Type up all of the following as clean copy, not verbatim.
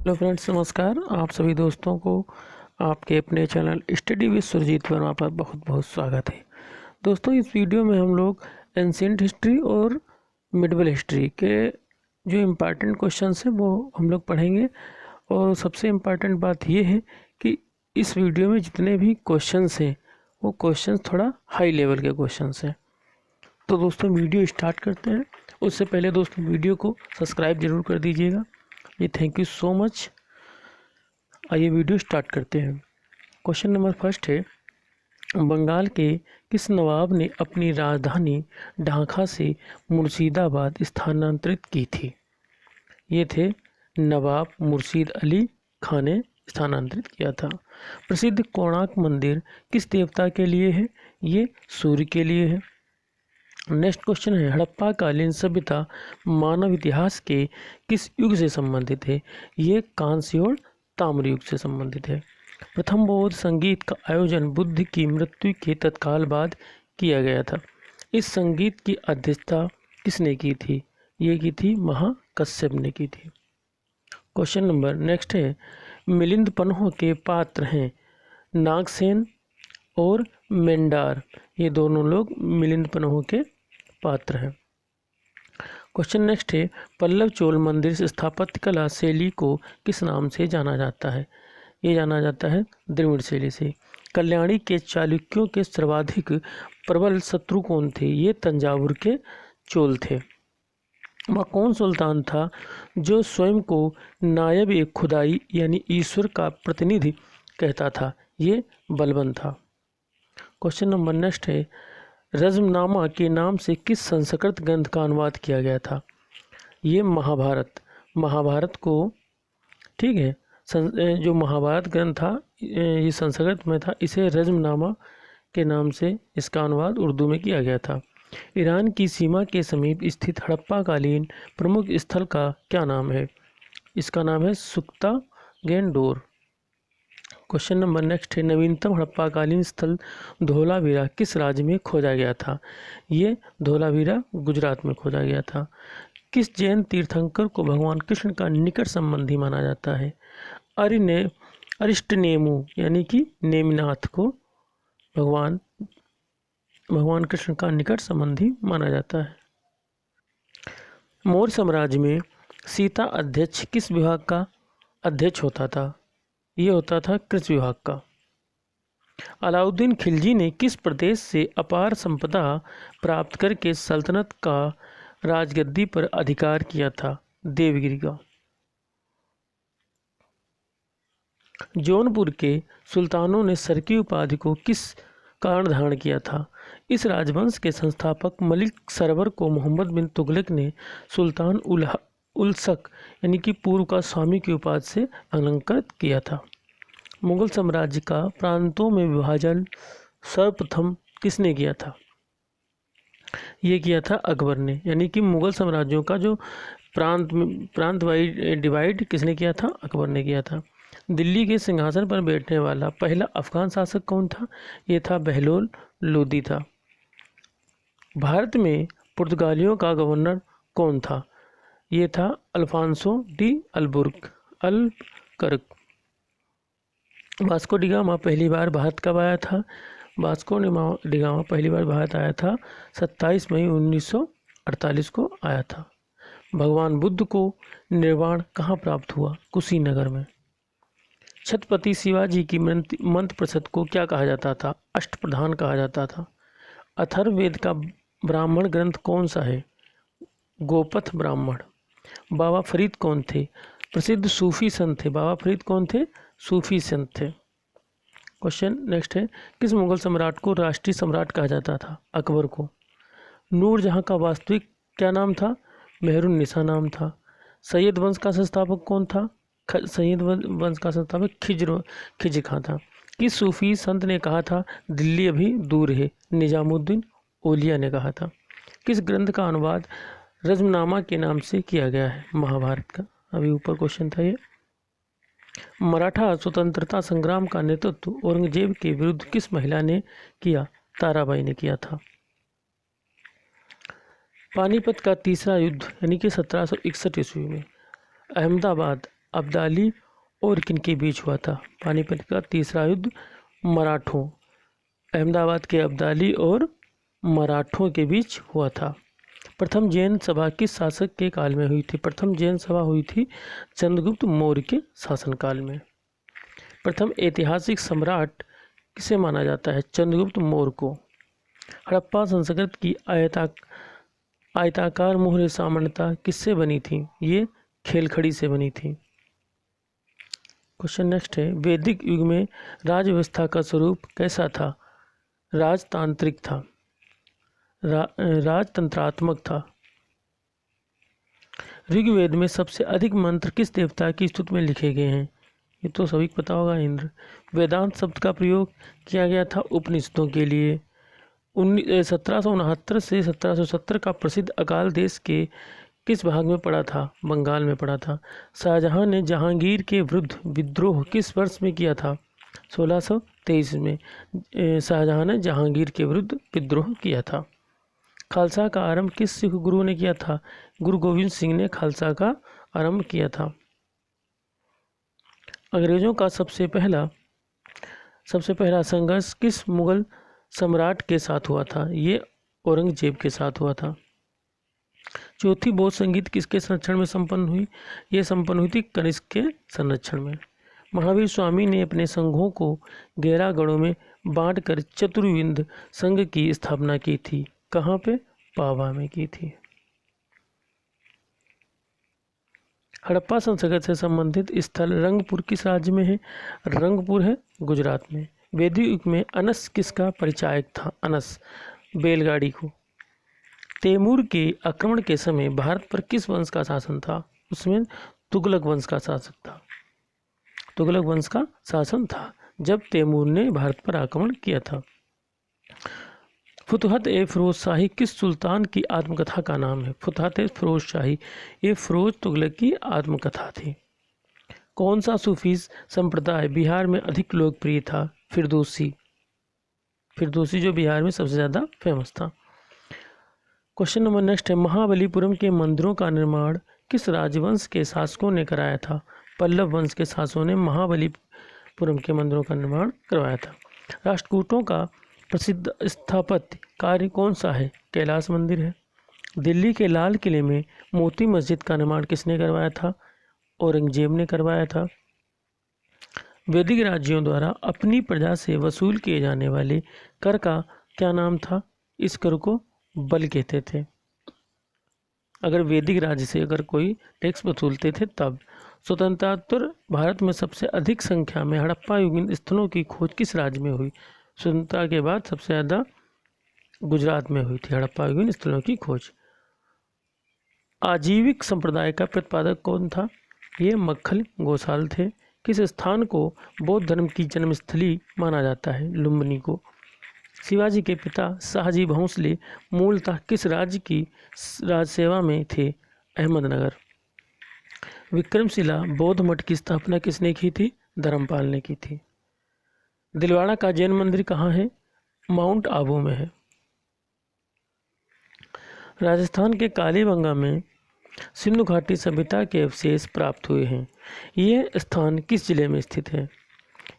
Hello friends, नमस्कार। आप सभी दोस्तों को आपके अपने channel study with Surjeet Verma पर बहुत बहुत स्वागत है। दोस्तों, इस वीडियो में हम लोग एंशिएंट हिस्ट्री और मिडिवल हिस्ट्री के जो इम्पोर्टेंट क्वेश्चंस हैं वो हम लोग पढ़ेंगे। और सबसे इम्पॉर्टेंट बात ये है कि इस वीडियो में जितने भी क्वेश्चंस हैं वो क्वेश्चंस थोड़ा हाई लेवल के क्वेश्चंस हैं। तो दोस्तों, वीडियो स्टार्ट करते हैं। उससे पहले दोस्तों, वीडियो को सब्सक्राइब ज़रूर कर दीजिएगा। ये थैंक यू सो मच। आइए वीडियो स्टार्ट करते हैं। क्वेश्चन नंबर फर्स्ट है, बंगाल के किस नवाब ने अपनी राजधानी ढाका से मुर्शिदाबाद स्थानांतरित की थी? ये थे नवाब मुर्शीद अली खान ने स्थानांतरित किया था। प्रसिद्ध कोणार्क मंदिर किस देवता के लिए है? ये सूर्य के लिए है। नेक्स्ट क्वेश्चन है, हड़प्पा कालीन सभ्यता मानव इतिहास के किस युग से संबंधित है? ये कांस्य और ताम्र युग से संबंधित है। प्रथम बौद्ध संगीत का आयोजन बुद्ध की मृत्यु के तत्काल बाद किया गया था। इस संगीत की अध्यक्षता किसने की थी? ये की थी महाकश्यप ने की थी। क्वेश्चन नंबर नेक्स्ट है, मिलिंद पन्हों के पात्र हैं नागसेन और मेंडार। ये दोनों लोग मिलिंद पन्हों के पात्र हैं। क्वेश्चन नेक्स्ट है, पल्लव चोल मंदिर स्थापत्य कला शैली को किस नाम से जाना जाता है? ये जाना जाता है द्रविड़ शैली से। कल्याणी के चालुक्यों के सर्वाधिक प्रबल शत्रु कौन थे? ये तंजावुर के चोल थे। वह कौन सुल्तान था जो स्वयं को नायब ए खुदाई यानी ईश्वर का प्रतिनिधि कहता था? ये बलबन था। क्वेश्चन नंबर नेक्स्ट है, रज्मनामा के नाम से किस संस्कृत ग्रंथ का अनुवाद किया गया था? ये महाभारत को, ठीक है, जो महाभारत ग्रंथ था ये संस्कृत में था। इसे रज्मनामा के नाम से इसका अनुवाद उर्दू में किया गया था। ईरान की सीमा के समीप स्थित हड़प्पा कालीन प्रमुख स्थल का क्या नाम है? इसका नाम है सुक्ता गेंडोर। क्वेश्चन नंबर नेक्स्ट है, नवीनतम हड़प्पाकालीन स्थल धोलावीरा किस राज्य में खोजा गया था? ये धोलावीरा गुजरात में खोजा गया था। किस जैन तीर्थंकर को भगवान कृष्ण का निकट संबंधी माना जाता है? अरिष्टनेमु यानी कि नेमिनाथ को भगवान कृष्ण का निकट संबंधी माना जाता है। मौर्य साम्राज्य में सीता अध्यक्ष किस विभाग का अध्यक्ष होता था? ये होता था कृषि विभाग का। अलाउद्दीन खिलजी ने किस प्रदेश से अपार संपदा प्राप्त करके सल्तनत का राजगद्दी पर अधिकार किया था? देवगिरी का। जौनपुर के सुल्तानों ने सर की उपाधि को किस कारण धारण किया था? इस राजवंश के संस्थापक मलिक सरवर को मोहम्मद बिन तुगलक ने सुल्तान उलसक यानी कि पूर्व का स्वामी की उपाधि से अलंकृत किया था। मुगल साम्राज्य का प्रांतों में विभाजन सर्वप्रथम किसने किया था? ये किया था अकबर ने। यानी कि मुगल साम्राज्यों का जो प्रांत वाइज डिवाइड किसने किया था? अकबर ने किया था। दिल्ली के सिंहासन पर बैठने वाला पहला अफगान शासक कौन था? ये था बहलोल लोदी था। भारत में पुर्तगालियों का गवर्नर कौन था? ये था Alfonso de Albuquerque. Vasco da Gama पहली बार भारत कब आया था? वास्को डिगामा पहली बार भारत आया था 27 मई 1948 को आया था। भगवान बुद्ध को निर्वाण कहाँ प्राप्त हुआ? कुशीनगर में। छत्रपति शिवाजी की मंत्र परिषद को क्या कहा जाता था? अष्टप्रधान कहा जाता था। अथर्ववेद का ब्राह्मण ग्रंथ कौन सा है? गोपथ ब्राह्मण। बाबा फरीद कौन थे? प्रसिद्ध सूफी संत थे। बाबा फरीद कौन थे? सूफी संत थे। क्वेश्चन नेक्स्ट है, किस मुगल सम्राट को राष्ट्रीय सम्राट कहा जाता था? अकबर को। नूरजहां का वास्तविक क्या नाम था? मेहरुन्निसा नाम था। सैयद वंश का संस्थापक कौन था? सैयद वंश का संस्थापक खिज्र खां था। किस सूफी संत ने कहा था दिल्ली अभी दूर है? निजामुद्दीन औलिया ने कहा था। किस ग्रंथ का अनुवाद रज्मनामा के नाम से किया गया है? महाभारत का। अभी ऊपर क्वेश्चन था ये। मराठा स्वतंत्रता संग्राम का नेतृत्व औरंगजेब के विरुद्ध किस महिला ने किया? ताराबाई ने किया था। पानीपत का तीसरा युद्ध यानी कि 1761 ईस्वी में अहमदाबाद अब्दाली और किनके बीच हुआ था? पानीपत का तीसरा युद्ध मराठों, अहमदाबाद के अब्दाली और मराठों के बीच हुआ था। प्रथम जैन सभा किस शासक के काल में हुई थी? प्रथम जैन सभा हुई थी चंद्रगुप्त मौर्य के शासनकाल में। प्रथम ऐतिहासिक सम्राट किसे माना जाता है? चंद्रगुप्त मौर्य को। हड़प्पा संस्कृत की आयताकार मोहरें सामान्यतः किससे बनी थी? ये खेलखड़ी से बनी थी। क्वेश्चन नेक्स्ट है, वैदिक युग में राज व्यवस्था का स्वरूप कैसा था? राजतांत्रिक था, राजतंत्रात्मक था। ऋग्वेद में सबसे अधिक मंत्र किस देवता की स्तुति में लिखे गए हैं? ये तो सभी को पता होगा, इंद्र। वेदांत शब्द का प्रयोग किया गया था उपनिषदों के लिए। 1769 से 1770 का प्रसिद्ध अकाल देश के किस भाग में पड़ा था? बंगाल में पड़ा था। शाहजहां ने जहांगीर के विरुद्ध विद्रोह किस वर्ष में किया था? 1623 में शाहजहां ने जहांगीर के विरुद्ध विद्रोह किया था। खालसा का आरंभ किस सिख गुरु ने किया था? गुरु गोविंद सिंह ने खालसा का आरंभ किया था। अंग्रेजों का सबसे पहला संघर्ष किस मुगल सम्राट के साथ हुआ था? ये औरंगजेब के साथ हुआ था। चौथी बौद्ध संगीत किसके संरक्षण में संपन्न हुई? ये संपन्न हुई थी कनिष्क के संरक्षण में। महावीर स्वामी ने अपने संघों को 11 गणों में बांटकर चतुर्विंद संघ की स्थापना की थी। कहाँ पे? पावा में की थी। हड़प्पा संस्कृति से संबंधित स्थल रंगपुर किस राज्य में है? रंगपुर है गुजरात में। वैदिक युग में अनस किसका परिचायक था? अनस बैलगाड़ी को। तैमूर के आक्रमण के समय भारत पर किस वंश का शासन था? उसमें तुगलक वंश का शासक था। तुगलक वंश का शासन था जब तैमूर ने भारत पर आक्रमण किया था। फुतहत ए फिरोज शाही किस सुल्तान की आत्मकथा का नाम है? फुतहत ए फिरोज शाही ये फिरोज तुगलक की आत्मकथा थी। कौन सा सूफी संप्रदाय बिहार में अधिक लोकप्रिय था? फिरदौसी जो बिहार में सबसे ज़्यादा फेमस था। क्वेश्चन नंबर नेक्स्ट है, महाबलीपुरम के मंदिरों का निर्माण किस राजवंश के शासकों ने कराया था? पल्लव वंश के शासकों ने महाबलीपुरम के मंदिरों का निर्माण करवाया था। राष्ट्रकूटों का प्रसिद्ध स्थापत्य कार्य कौन सा है? कैलाश मंदिर है। दिल्ली के लाल किले में मोती मस्जिद का निर्माण किसने करवाया था? औरंगजेब ने करवाया था। वैदिक राज्यों द्वारा अपनी प्रजा से वसूल किए जाने वाले कर का क्या नाम था? इस कर को बल कहते थे। अगर वैदिक राज्य से अगर कोई टैक्स वसूलते थे तब। स्वतंत्रता भारत में सबसे अधिक संख्या में हड़प्पा युगीन स्थलों की खोज किस राज्य में हुई? स्वतंत्रता के बाद सबसे ज़्यादा गुजरात में हुई थी हड़प्पा युगीन स्थलों की खोज। आजीविक संप्रदाय का प्रतिपादक कौन था? ये मक्खल गोसाल थे। किस स्थान को बौद्ध धर्म की जन्मस्थली माना जाता है? लुम्बिनी को। शिवाजी के पिता शाहजी भोंसले मूलतः किस राज्य की राजसेवा में थे? अहमदनगर। विक्रमशिला बौद्ध मठ की स्थापना किसने की थी? धर्मपाल ने की थी। दिलवाड़ा का जैन मंदिर कहाँ है? माउंट आबू में है। राजस्थान के कालीबंगा में सिंधु घाटी सभ्यता के अवशेष प्राप्त हुए हैं। ये स्थान किस जिले में स्थित है?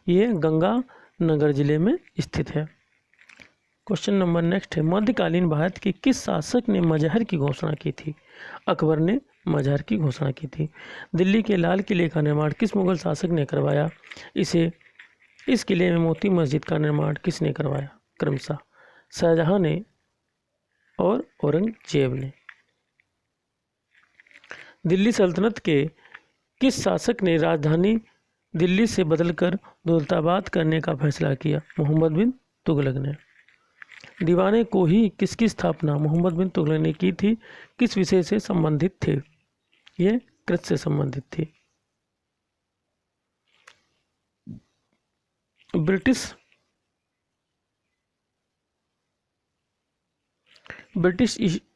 ये गंगानगर जिले में स्थित है। क्वेश्चन नंबर नेक्स्ट है, मध्यकालीन भारत के किस शासक ने मजहर की घोषणा की थी? अकबर ने मजहर की घोषणा की थी। दिल्ली के लाल किले का निर्माण किस मुगल शासक ने करवाया? इस किले में मोती मस्जिद का निर्माण किसने करवाया? क्रमशः शाहजहां ने और औरंगजेब ने। दिल्ली सल्तनत के किस शासक ने राजधानी दिल्ली से बदलकर दौलताबाद करने का फैसला किया? मोहम्मद बिन तुगलक ने। दीवाने को ही किसकी स्थापना मोहम्मद बिन तुगलक ने की थी? किस विषय से संबंधित थे? ये कृषि से संबंधित थी। ब्रिटिश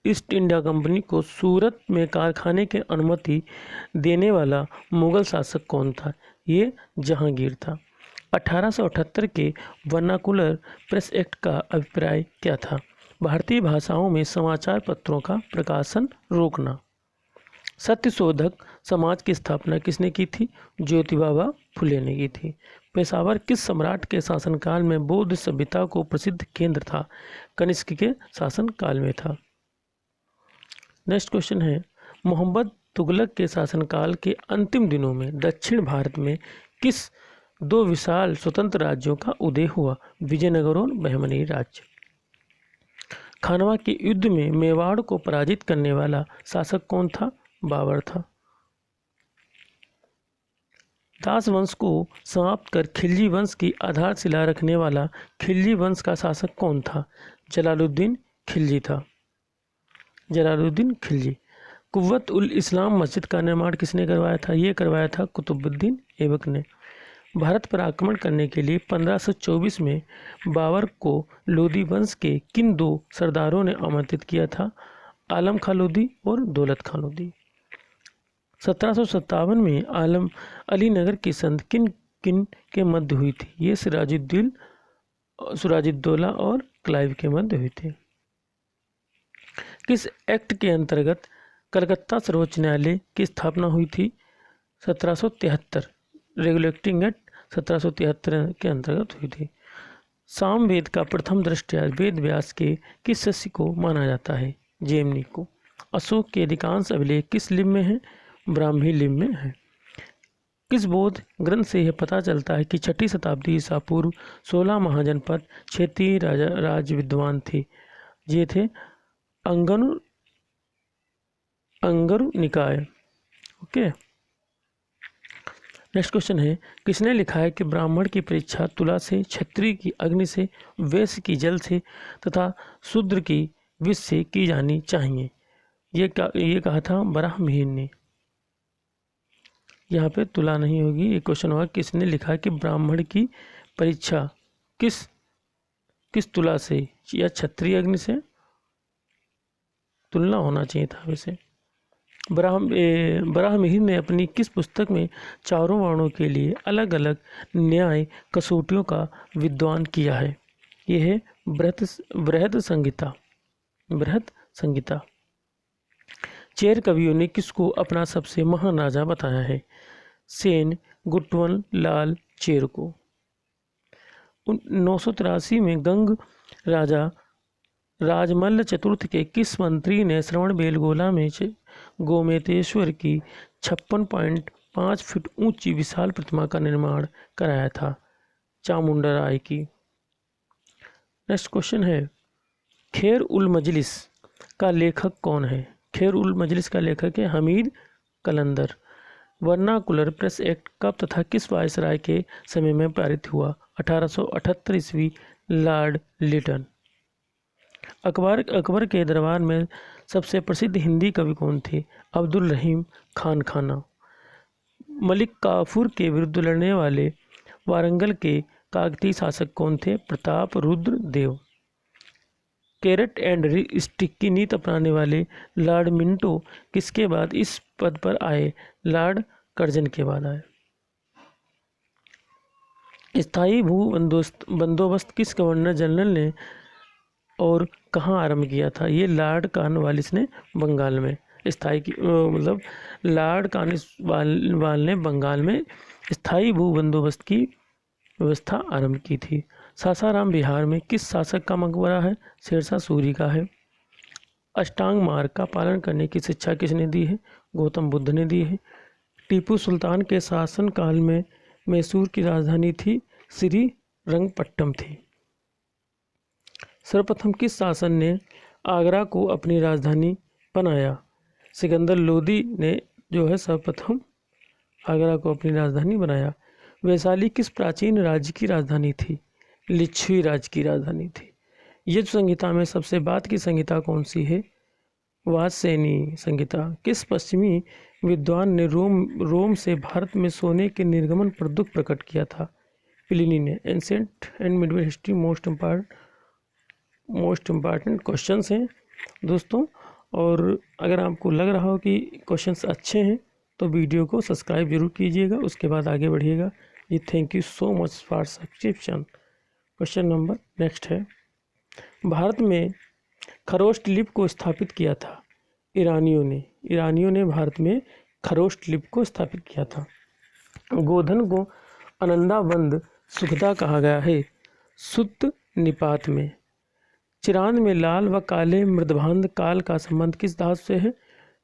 ईस्ट इंडिया कंपनी को सूरत में कारखाने की अनुमति देने वाला मुगल शासक कौन था? ये जहांगीर था। 1878 के वर्नाकुलर प्रेस एक्ट का अभिप्राय क्या था? भारतीय भाषाओं में समाचार पत्रों का प्रकाशन रोकना। सत्यशोधक समाज की स्थापना किसने की थी? ज्योतिबा फुले ने की थी। पेशावर किस सम्राट के शासनकाल में बौद्ध सभ्यता को प्रसिद्ध केंद्र था? कनिष्क के शासनकाल में था। नेक्स्ट क्वेश्चन है, मोहम्मद तुगलक के शासनकाल के अंतिम दिनों में दक्षिण भारत में किस दो विशाल स्वतंत्र राज्यों का उदय हुआ? विजयनगर और बहमनी राज्य। खानवा के युद्ध में मेवाड़ को पराजित करने वाला शासक कौन था? बाबर था। दास वंश को समाप्त कर खिलजी वंश की आधारशिला रखने वाला खिलजी वंश का शासक कौन था? जलालुद्दीन खिलजी था। जलालुद्दीन खिलजी। कुव्वत उल इस्लाम मस्जिद का निर्माण किसने करवाया था? ये करवाया था कुतुबुद्दीन ऐबक ने। भारत पर आक्रमण करने के लिए 1524 में बाबर को लोदी वंश के किन दो सरदारों ने आमंत्रित किया था? आलम खां लोदी और दौलत खां लोदी। 1757 में आलम अली नगर की संधि किन किन के मध्य हुई थी? ये सिराजुद्दौला और क्लाइव के मध्य हुई थी। किस एक्ट के अंतर्गत कलकत्ता सर्वोच्च न्यायालय की स्थापना हुई थी? 1773। रेगुलेटिंग एक्ट 1773 के अंतर्गत हुई थी। सामवेद का प्रथम दृष्टया वेद व्यास के किस शिष्य को माना जाता है? जैमिनी को। अशोक के अधिकांश अभिलेख किस लिपि में है? ब्राह्मी लिपि में है। किस बौद्ध ग्रंथ से यह पता चलता है कि 6ठी शताब्दी ईसा पूर्व 16 महाजनपद क्षेत्रीय राज विद्वान थे? ये थे अंगरु निकाय। ओके, नेक्स्ट क्वेश्चन है, किसने लिखा है कि ब्राह्मण की परीक्षा तुला से, क्षत्रिय की अग्नि से, वैश्य की जल से तथा शूद्र की विष से की जानी चाहिए? ये कहा था बराहमिहिर ने। यहाँ पे तुला नहीं होगी, ये क्वेश्चन होगा किसने लिखा है कि ब्राह्मण की परीक्षा किस तुला से या क्षत्रिय अग्नि से? तुलना होना चाहिए था वैसे। बराहमिहिर ने अपनी किस पुस्तक में चारों वर्णों के लिए अलग अलग न्याय कसौटियों का विद्वान किया है? यह है बृहद संहिता। चेर कवियों ने किसको अपना सबसे महान राजा बताया है? सेन गुटवन लाल चेर को। 983 में गंग राजा राजमल्ल चतुर्थ के किस मंत्री ने श्रवण बेलगोला में गोमेतेश्वर की 56.5 फीट ऊंची विशाल प्रतिमा का निर्माण कराया था? चामुंडा राय की। नेक्स्ट क्वेश्चन है, खैर उल मजलिस का लेखक कौन है? खैर उल मजलिस का लेखक है हमीद कलंदर। वर्नाकुलर प्रेस एक्ट कब तथा किस वायसराय के समय में पारित हुआ? 1878 ईस्वी, लॉर्ड लिटन। अकबर के दरबार में सबसे प्रसिद्ध हिंदी कवि कौन थे? अब्दुल रहीम खान खाना। मलिक काफूर के विरुद्ध लड़ने वाले वारंगल के काकतीय शासक कौन थे? प्रताप रुद्र देव। कैरेट एंड स्टिक की नीति अपनाने वाले लॉर्ड मिंटो किसके बाद इस पद पर आए? लॉर्ड कर्जन के बाद आए। स्थायी भू बंदोबस्त किस गवर्नर जनरल ने और कहाँ आरंभ किया था? ये लॉर्ड कॉर्नवालिस ने बंगाल में मतलब लॉर्ड कॉर्नवालिस ने बंगाल में स्थायी भू बंदोबस्त की व्यवस्था आरंभ की थी। सासाराम बिहार में किस शासक का मकबरा है? शेरशाह सूरी का है। अष्टांग मार्ग का पालन करने की शिक्षा किसने दी है? गौतम बुद्ध ने दी है। टीपू सुल्तान के शासनकाल में मैसूर की राजधानी थी श्रीरंगपट्टम थी। सर्वप्रथम किस शासक ने आगरा को अपनी राजधानी बनाया? सिकंदर लोदी ने जो है सर्वप्रथम आगरा को अपनी राजधानी बनाया। वैशाली किस प्राचीन राज्य की राजधानी थी? लिच्छवी राज्य की राजधानी थी। यजुः संहिता में सबसे बाद की संहिता कौन सी है? वात्स्यायनी संहिता। किस पश्चिमी विद्वान ने रोम से भारत में सोने के निर्गमन पर दुख प्रकट किया था? प्लिनी ने। Ancient and medieval history most important questions हैं दोस्तों, और अगर आपको लग रहा हो कि क्वेश्चंस अच्छे हैं तो वीडियो को सब्सक्राइब जरूर कीजिएगा, उसके बाद आगे बढ़िएगा। Ji thank you so much for subscription. Question number next है, भारत में खरोष्ट लिपि को स्थापित किया था? ईरानियों ने भारत में खरोष्ट लिपि को स्थापित किया था। गोधन को आनंदाबंद सुखदा कहा गया है। सुत्त निपात में। चिरांद में लाल व काले मृदभांड काल का संबंध किस धातु से है?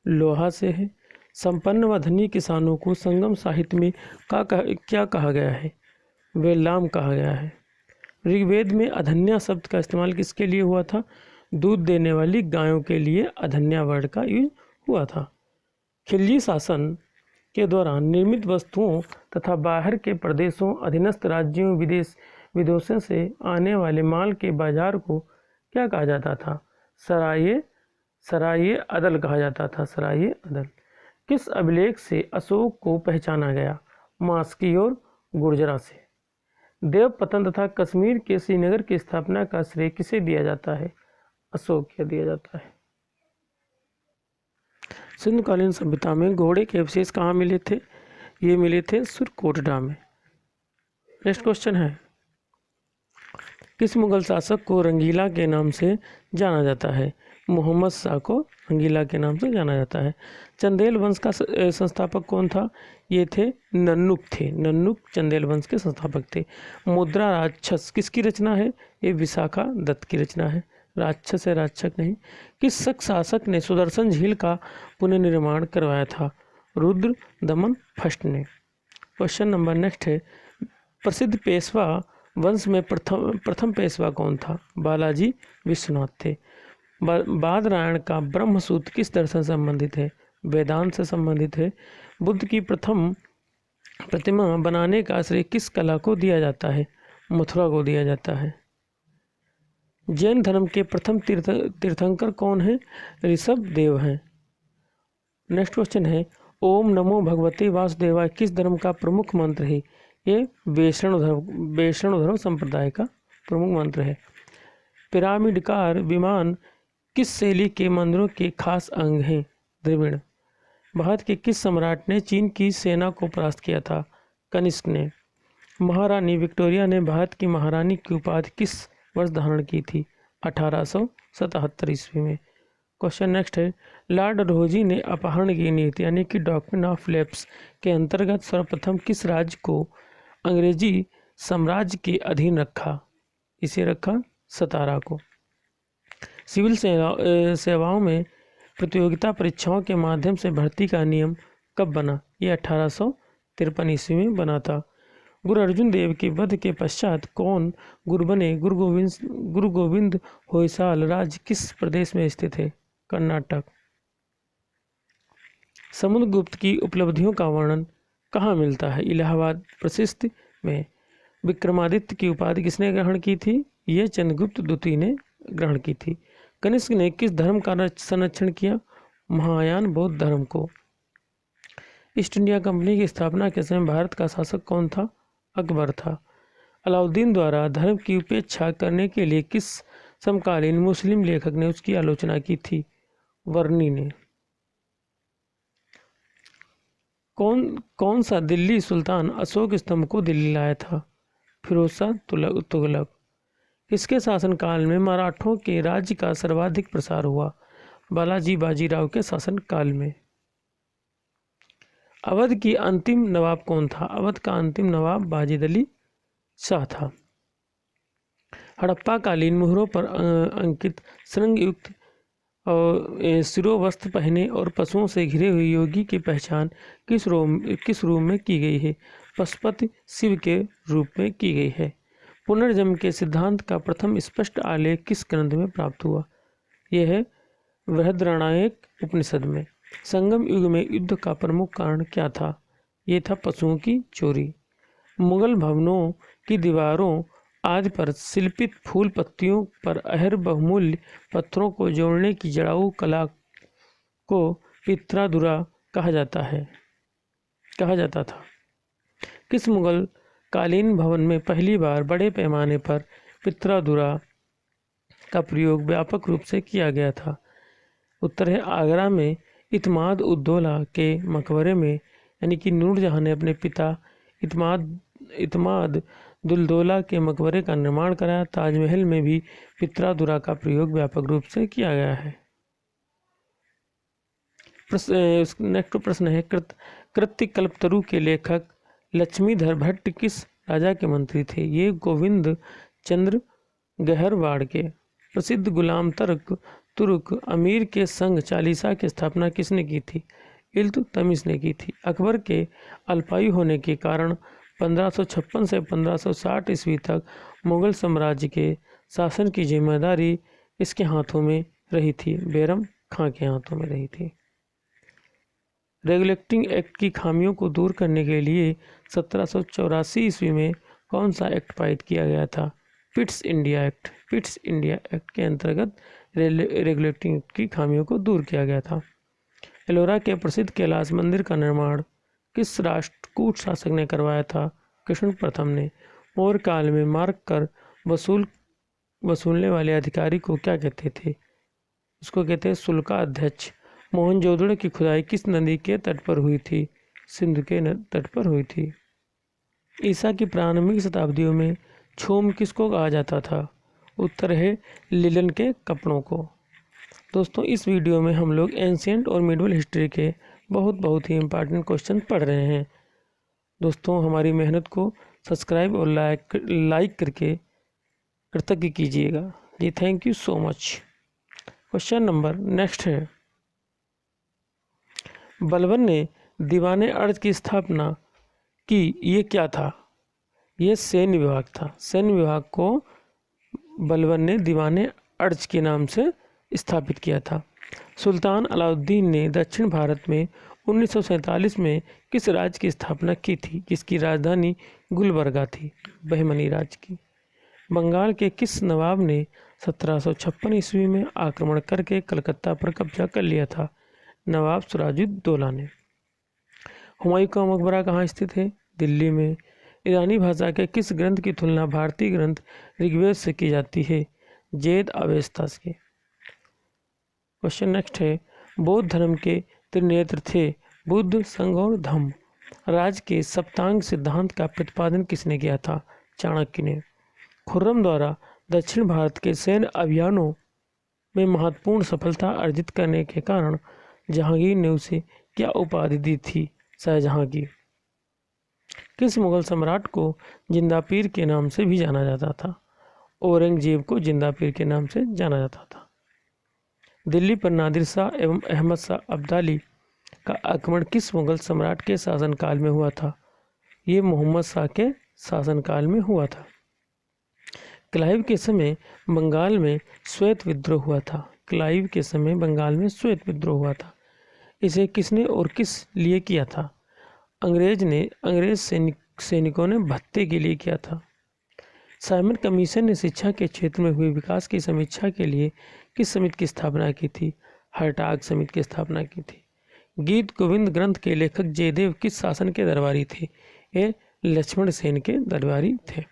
लोहा से है। संपन्न व धनी किसानों को संगम साहित्य में क्या कहा गया है? वेलाम कहा गया है। ऋग्वेद में अधन्या शब्द का इस्तेमाल किसके लिए हुआ था? दूध देने वाली गायों के लिए अधन्या वर्ड का यूज हुआ था। खिलजी शासन के दौरान निर्मित वस्तुओं तथा बाहर के प्रदेशों, अधीनस्थ राज्यों, विदेशों से आने वाले माल के बाजार को क्या कहा जाता था? सराये अदल कहा जाता था। सराये अदल। किस अभिलेख से अशोक को पहचाना गया? मास्की और गुर्जरा से। देवपतन तथा कश्मीर के श्रीनगर की स्थापना का श्रेय किसे दिया जाता है? अशोक को दिया जाता है। सिंधुकालीन सभ्यता में घोड़े के अवशेष कहाँ मिले थे? ये मिले थे सुरकोटडा में। नेक्स्ट क्वेश्चन है, किस मुगल शासक को रंगीला के नाम से जाना जाता है? मोहम्मद शाह को रंगीला के नाम से जाना जाता है। चंदेल वंश का संस्थापक कौन था? ये थे नन्नुक थे। नन्नुक चंदेल वंश के संस्थापक थे। मुद्रा राक्षस किसकी रचना है? ये विशाखा दत्त की रचना है। राक्षस है, राक्षक नहीं। किस शक शासक ने सुदर्शन झील का पुनर्निर्माण करवाया था? रुद्र दमन फर्स्ट ने। क्वेश्चन नंबर नेक्स्ट है, प्रसिद्ध पेशवा वंश में प्रथम पेशवा कौन था? बालाजी विश्वनाथ थे। बादरायण का ब्रह्मसूत्र किस दर्शन से संबंधित है? वेदांत से संबंधित है। बुद्ध की प्रथम प्रतिमा बनाने का श्रेय किस कला को दिया जाता है? मथुरा को दिया जाता है। जैन धर्म के प्रथम तीर्थंकर कौन है? ऋषभ देव हैं। नेक्स्ट क्वेश्चन है, ओम नमो भगवते वासुदेवाय किस धर्म का प्रमुख मंत्र है? ये वैष्णव धर्म संप्रदाय का प्रमुख मंत्र है। पिरामिडकार विमान किस शैली के मंदिरों के खास अंग हैं? द्रविड़। भारत के किस सम्राट ने चीन की सेना को परास्त किया था? कनिष्क ने। महारानी विक्टोरिया ने भारत की महारानी की उपाधि किस वर्ष धारण की थी? 1877 ईस्वी में। क्वेश्चन नेक्स्ट है, लॉर्ड डलहौजी ने अपहरण की नीति यानी कि डॉक्ट्रिन ऑफ लैप्स के अंतर्गत सर्वप्रथम किस राज्य को अंग्रेजी साम्राज्य के अधीन रखा? इसे रखा सतारा को। सिविल सेवाओं में प्रतियोगिता परीक्षाओं के माध्यम से भर्ती का नियम कब बना? ये 1853 ईस्वी में बना था। गुरु अर्जुन देव के वध के पश्चात कौन गुरु बने? गुरु गोविंद होयसाल राज्य किस प्रदेश में स्थित है? कर्नाटक। समुद्रगुप्त की उपलब्धियों का वर्णन कहाँ मिलता है? इलाहाबाद प्रशिस्ति में। विक्रमादित्य की उपाधि किसने ग्रहण की थी? ये चंद्रगुप्त द्वितीय ने ग्रहण की थी। कनिष्क ने किस धर्म का संरक्षण किया? महायान बौद्ध धर्म को। ईस्ट इंडिया कंपनी की स्थापना के समय भारत का शासक कौन था? अकबर था। अलाउद्दीन द्वारा धर्म की उपेक्षा करने के लिए किस समकालीन मुस्लिम लेखक ने उसकी आलोचना की थी? वर्नी ने। कौन सा दिल्ली सुल्तान अशोक स्तंभ को दिल्ली लाया था? फिरोज शाह तुगलक। इसके शासनकाल में मराठों के राज्य का सर्वाधिक प्रसार हुआ? बालाजी बाजीराव के शासनकाल में। अवध की अंतिम नवाब कौन था? अवध का अंतिम नवाब बाजिद अली शाह था। हड़प्पा कालीन मोहरों पर अंकित श्रृंग युक्त और शिरोवस्त्र पहने और पशुओं से घिरे हुए योगी की पहचान किस रूप में की गई है? पशुपति शिव के रूप में की गई है। पुनर्जन्म के सिद्धांत का प्रथम स्पष्ट आलेख किस ग्रंथ में प्राप्त हुआ? यह है बृहद्रणायक उपनिषद में। संगम युग में युद्ध का प्रमुख कारण क्या था? ये था पशुओं की चोरी। मुगल भवनों की दीवारों आदि पर शिल्पित फूल पत्तियों पर अहर बहुमूल्य पत्थरों को जोड़ने की जड़ाऊ कला को पित्रादुरा कहा जाता था। किस मुगल कालीन भवन में पहली बार बड़े पैमाने पर पित्रादुरा का प्रयोग व्यापक रूप से किया गया था? उत्तर है आगरा में इत्माद उद्दौला के मकबरे में, यानी कि नूरजहां ने अपने पिता इत्माद दुलदौला के मकबरे का निर्माण कराया। ताजमहल में भी पित्रादुरा का प्रयोग व्यापक रूप से किया गया है। नेक्स्ट प्रश्न है, कृत्य कल्पतरु के लेखक लक्ष्मीधर भट्ट किस राजा के मंत्री थे? ये गोविंद चंद्र गहरवाड़ के। प्रसिद्ध गुलाम तुर्क अमीर के संग चालीसा की स्थापना किसने की थी? इल्तुतमिश ने की थी। अकबर के अल्पायु होने के कारण 1556 से 1560 ईस्वी तक मुगल साम्राज्य के शासन की जिम्मेदारी इसके हाथों में रही थी, बैरम खां के हाथों में रही थी। रेगुलेटिंग एक्ट की खामियों को दूर करने के लिए 1784 ईस्वी में कौन सा एक्ट पारित किया गया था? Pitt's India act. Pitt's India act के अंतर्गत रेगुलेटिंग एक्ट की खामियों को दूर किया गया था। एलोरा के प्रसिद्ध कैलाश मंदिर का निर्माण किस राष्ट्रकूट शासक ने करवाया था? कृष्ण प्रथम ने। मौर्य काल में मार्क कर वसूलने वाले अधिकारी को क्या कहते थे? उसको कहते हैं शुल्का अध्यक्ष। मोहनजोदड़ो की खुदाई किस नदी के तट पर हुई थी? सिंधु के तट पर हुई थी। ईसा की प्रारंभिक शताब्दियों में छोम किसको कहा जाता था? उत्तर है लिनन के कपड़ों को। दोस्तों, इस वीडियो में हम लोग एंशिएंट और मिडिवल हिस्ट्री के बहुत ही इम्पोर्टेंट क्वेश्चन पढ़ रहे हैं। दोस्तों, हमारी मेहनत को सब्सक्राइब और लाइक करके कृतज्ञ कीजिएगा जी। Thank you so much. Question number next है, बलबन ने दीवाने अर्ज की स्थापना की, ये क्या था? ये सैन्य विभाग था। सैन्य विभाग को बलबन ने दीवाने अर्ज के नाम से स्थापित किया था। सुल्तान अलाउद्दीन ने दक्षिण भारत में 1947 में किस राज्य की स्थापना की थी, जिसकी राजधानी गुलबर्गा थी? बहमनी राज्य की। बंगाल के किस नवाब ने 1756 ईस्वी में आक्रमण करके कलकत्ता पर कब्जा कर लिया था? नवाब सिराजुद्दौला ने। हुमायूं का मकबरा कहाँ स्थित है? दिल्ली में। ईरानी भाषा के किस ग्रंथ की तुलना भारतीय ग्रंथ ऋग्वेद से की जाती है? वेद अवेस्ता के। क्वेश्चन नेक्स्ट है, बौद्ध धर्म के त्रिनेत्र थे, बुद्ध, संघ और धम्म। राज के सप्तांग सिद्धांत का प्रतिपादन किसने किया था? चाणक्य ने। खुर्रम द्वारा दक्षिण भारत के सैन्य अभियानों में महत्वपूर्ण सफलता अर्जित करने के कारण जहांगीर ने उसे क्या उपाधि दी थी? शाहजहां की। किस मुगल सम्राट को जिंदा पीर के नाम से भी जाना जाता था? औरंगजेब को जिंदा पीर के नाम से जाना जाता था। दिल्ली पर नादिर शाह एवं अहमद शाह अब्दाली का आक्रमण किस मुगल सम्राट के शासनकाल में हुआ था? ये मोहम्मद शाह के शासनकाल में हुआ था। क्लाइव के समय बंगाल में श्वेत विद्रोह हुआ था। क्लाइव के समय बंगाल में श्वेत विद्रोह हुआ था। इसे किसने और किस लिए किया था? अंग्रेज सैनिकों ने भत्ते के लिए किया था। साइमन कमीशन ने शिक्षा के क्षेत्र में हुए विकास की समीक्षा के लिए किस समिति की स्थापना की थी? हर्टाग समिति की स्थापना की थी। गीत गोविंद ग्रंथ के लेखक जयदेव किस शासन के दरबारी थे? ये लक्ष्मण सेन के दरबारी थे।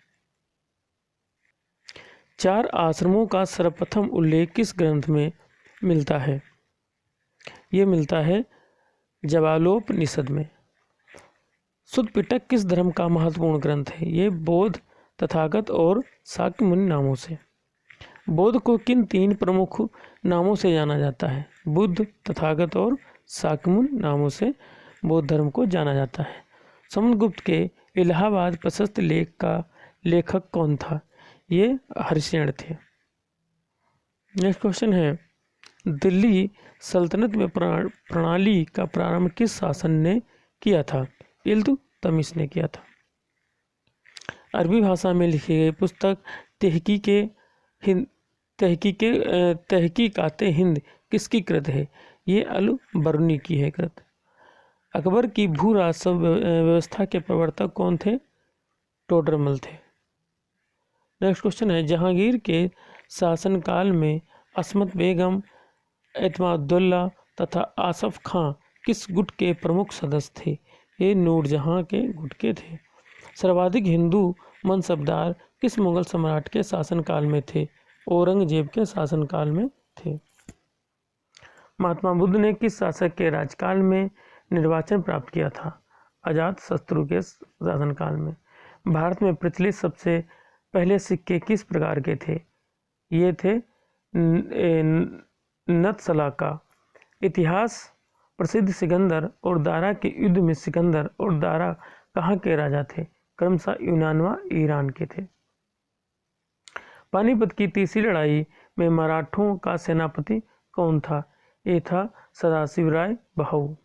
चार आश्रमों का सर्वप्रथम उल्लेख किस ग्रंथ में मिलता है? ये मिलता है जवालोपनिषद में। सुत्त पिटक किस धर्म का महत्वपूर्ण ग्रंथ है? ये बौद्ध, तथागत और शाक्य मुनि नामों से। बौद्ध को किन तीन प्रमुख नामों से जाना जाता है? बुद्ध, तथागत और शाक्य मुनि नामों से बौद्ध धर्म को जाना जाता है। समुद्रगुप्त के इलाहाबाद प्रशस्त लेख का लेखक कौन था? ये हरिशेन थे। नेक्स्ट क्वेश्चन है, दिल्ली सल्तनत में प्रणाली का प्रारंभ किस शासन ने किया था? इल्तुतमिश ने किया था। अरबी भाषा में लिखी गई पुस्तक तहकीकाते हिंद किसकी कृत है? ये अल बरूनी की है कृत। अकबर की भू राजस्व व्यवस्था के प्रवर्तक कौन थे? टोडरमल थे। नेक्स्ट क्वेश्चन है, जहांगीर के शासनकाल में असमत बेगम, एतमादुल्ला तथा आसफ खां किस गुट के प्रमुख सदस्य थे? ये नूरजहां के गुट के थे। सर्वाधिक हिंदू मनसबदार किस मुगल सम्राट के शासनकाल में थे? औरंगजेब के शासनकाल में थे। महात्मा बुद्ध ने किस शासक के राजकाल में निर्वाचन प्राप्त किया था? अजातशत्रु के शासनकाल में। भारत में प्रचलित सबसे पहले सिक्के किस प्रकार के थे? ये थे नतसला का। इतिहास प्रसिद्ध सिकंदर और दारा के युद्ध में सिकंदर और दारा कहाँ के राजा थे? क्रमशः यूनान व ईरान के थे। पानीपत की तीसरी लड़ाई में मराठों का सेनापति कौन था? ये था सदाशिव राय बहू।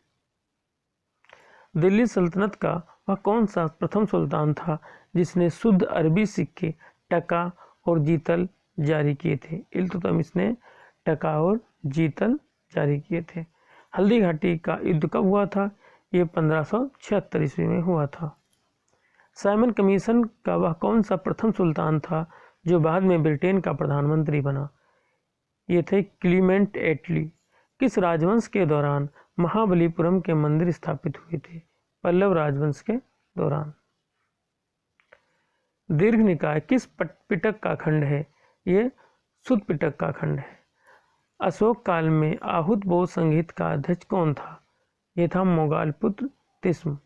दिल्ली सल्तनत का वह कौन सा प्रथम सुल्तान था जिसने शुद्ध अरबी सिक्के टका और जीतल जारी किए थे? इल्तुतमिश ने टका और जीतल जारी किए थे। हल्दी घाटी का युद्ध कब हुआ था? ये 1576 ईस्वी में हुआ था। साइमन कमीशन का वह कौन सा प्रथम सुल्तान था जो बाद में ब्रिटेन का प्रधानमंत्री बना? ये थे क्लीमेंट एटली। किस राजवंश के दौरान महाबलीपुरम के मंदिर स्थापित हुए थे? पल्लव राजवंश के दौरान। दीर्घ निकाय किस पिटक का खंड है? ये सुत पिटक का खंड है। अशोक काल में आहूत बौद्ध संगीत का अध्यक्ष कौन था? ये था मोगालपुत्र तिस्म।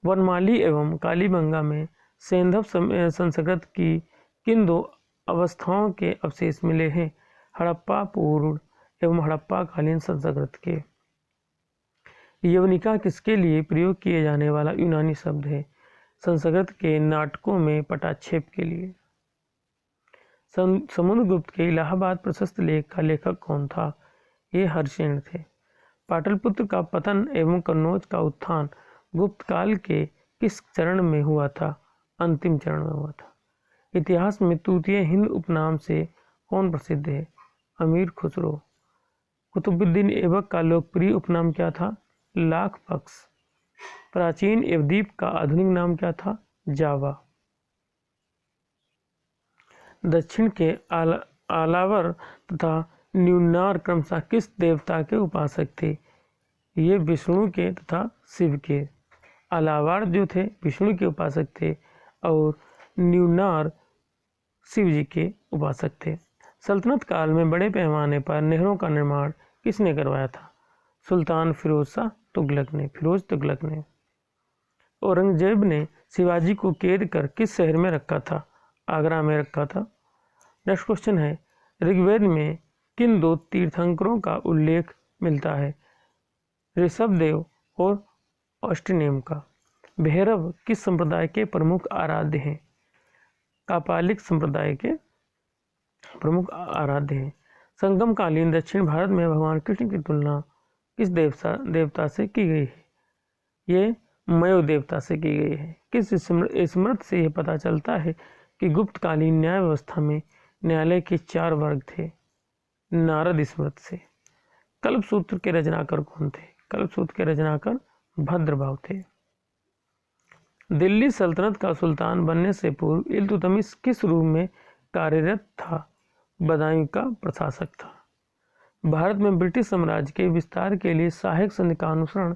वनमाली एवं कालीबंगा में सेंधव संस्कृत की किन दो अवस्थाओं के अवशेष मिले हैं? हड़प्पा पूर्व एवं हड़प्पा कालीन संस्कृत के। यवनिका किसके लिए प्रयोग किए जाने वाला यूनानी शब्द है? संस्कृत के नाटकों में पटाक्षेप के लिए। समुद्रगुप्त के इलाहाबाद प्रशस्त लेख का लेखक कौन था? ये हर्षेण थे। पाटलिपुत्र का पतन एवं कन्नौज का उत्थान गुप्त काल के किस चरण में हुआ था? अंतिम चरण में हुआ था। इतिहास में तूतीय हिंद उपनाम से कौन प्रसिद्ध है? अमीर खुसरो। कुतुबुद्दीन ऐबक का लोकप्रिय उपनाम क्या था? लाख पक्ष। प्राचीन एवद्वीप का आधुनिक नाम क्या था? जावा। दक्षिण के आलावर तथा न्यूनार क्रमशः किस देवता के उपासक थे? ये विष्णु के तथा शिव के। आलावार जो थे विष्णु के उपासक थे और न्यूनार शिव जी के उपासक थे। सल्तनत काल में बड़े पैमाने पर नहरों का निर्माण किसने करवाया था? सुल्तान फिरोज तुगलक ने। औरंगजेब ने शिवाजी को कैद कर किस शहर में रखा था? आगरा में रखा था। नेक्स्ट क्वेश्चन है, ऋग्वेद में किन दो तीर्थंकरों का उल्लेख मिलता है? ऋषभदेव और ऑस्टिनेम का। भैरव किस संप्रदाय के प्रमुख आराध्य हैं? कापालिक संप्रदाय के प्रमुख आराध्य हैं। संगमकालीन दक्षिण भारत में भगवान कृष्ण की तुलना किस देवता से की गई है? ये मयो देवता से की गई है। किस स्मृति से यह पता चलता है कि गुप्तकालीन न्याय व्यवस्था में न्यायालय के 4 वर्ग थे? नारद स्मृति से। कल्पसूत्र के रचनाकार कौन थे? कल्पसूत्र के रचनाकार भद्रभाव थे। दिल्ली सल्तनत का सुल्तान बनने से पूर्व इल्तुतमिश किस रूप में कार्यरत था? बदायूं का प्रशासक था। भारत में ब्रिटिश साम्राज्य के विस्तार के लिए सहायक संधि का अनुसरण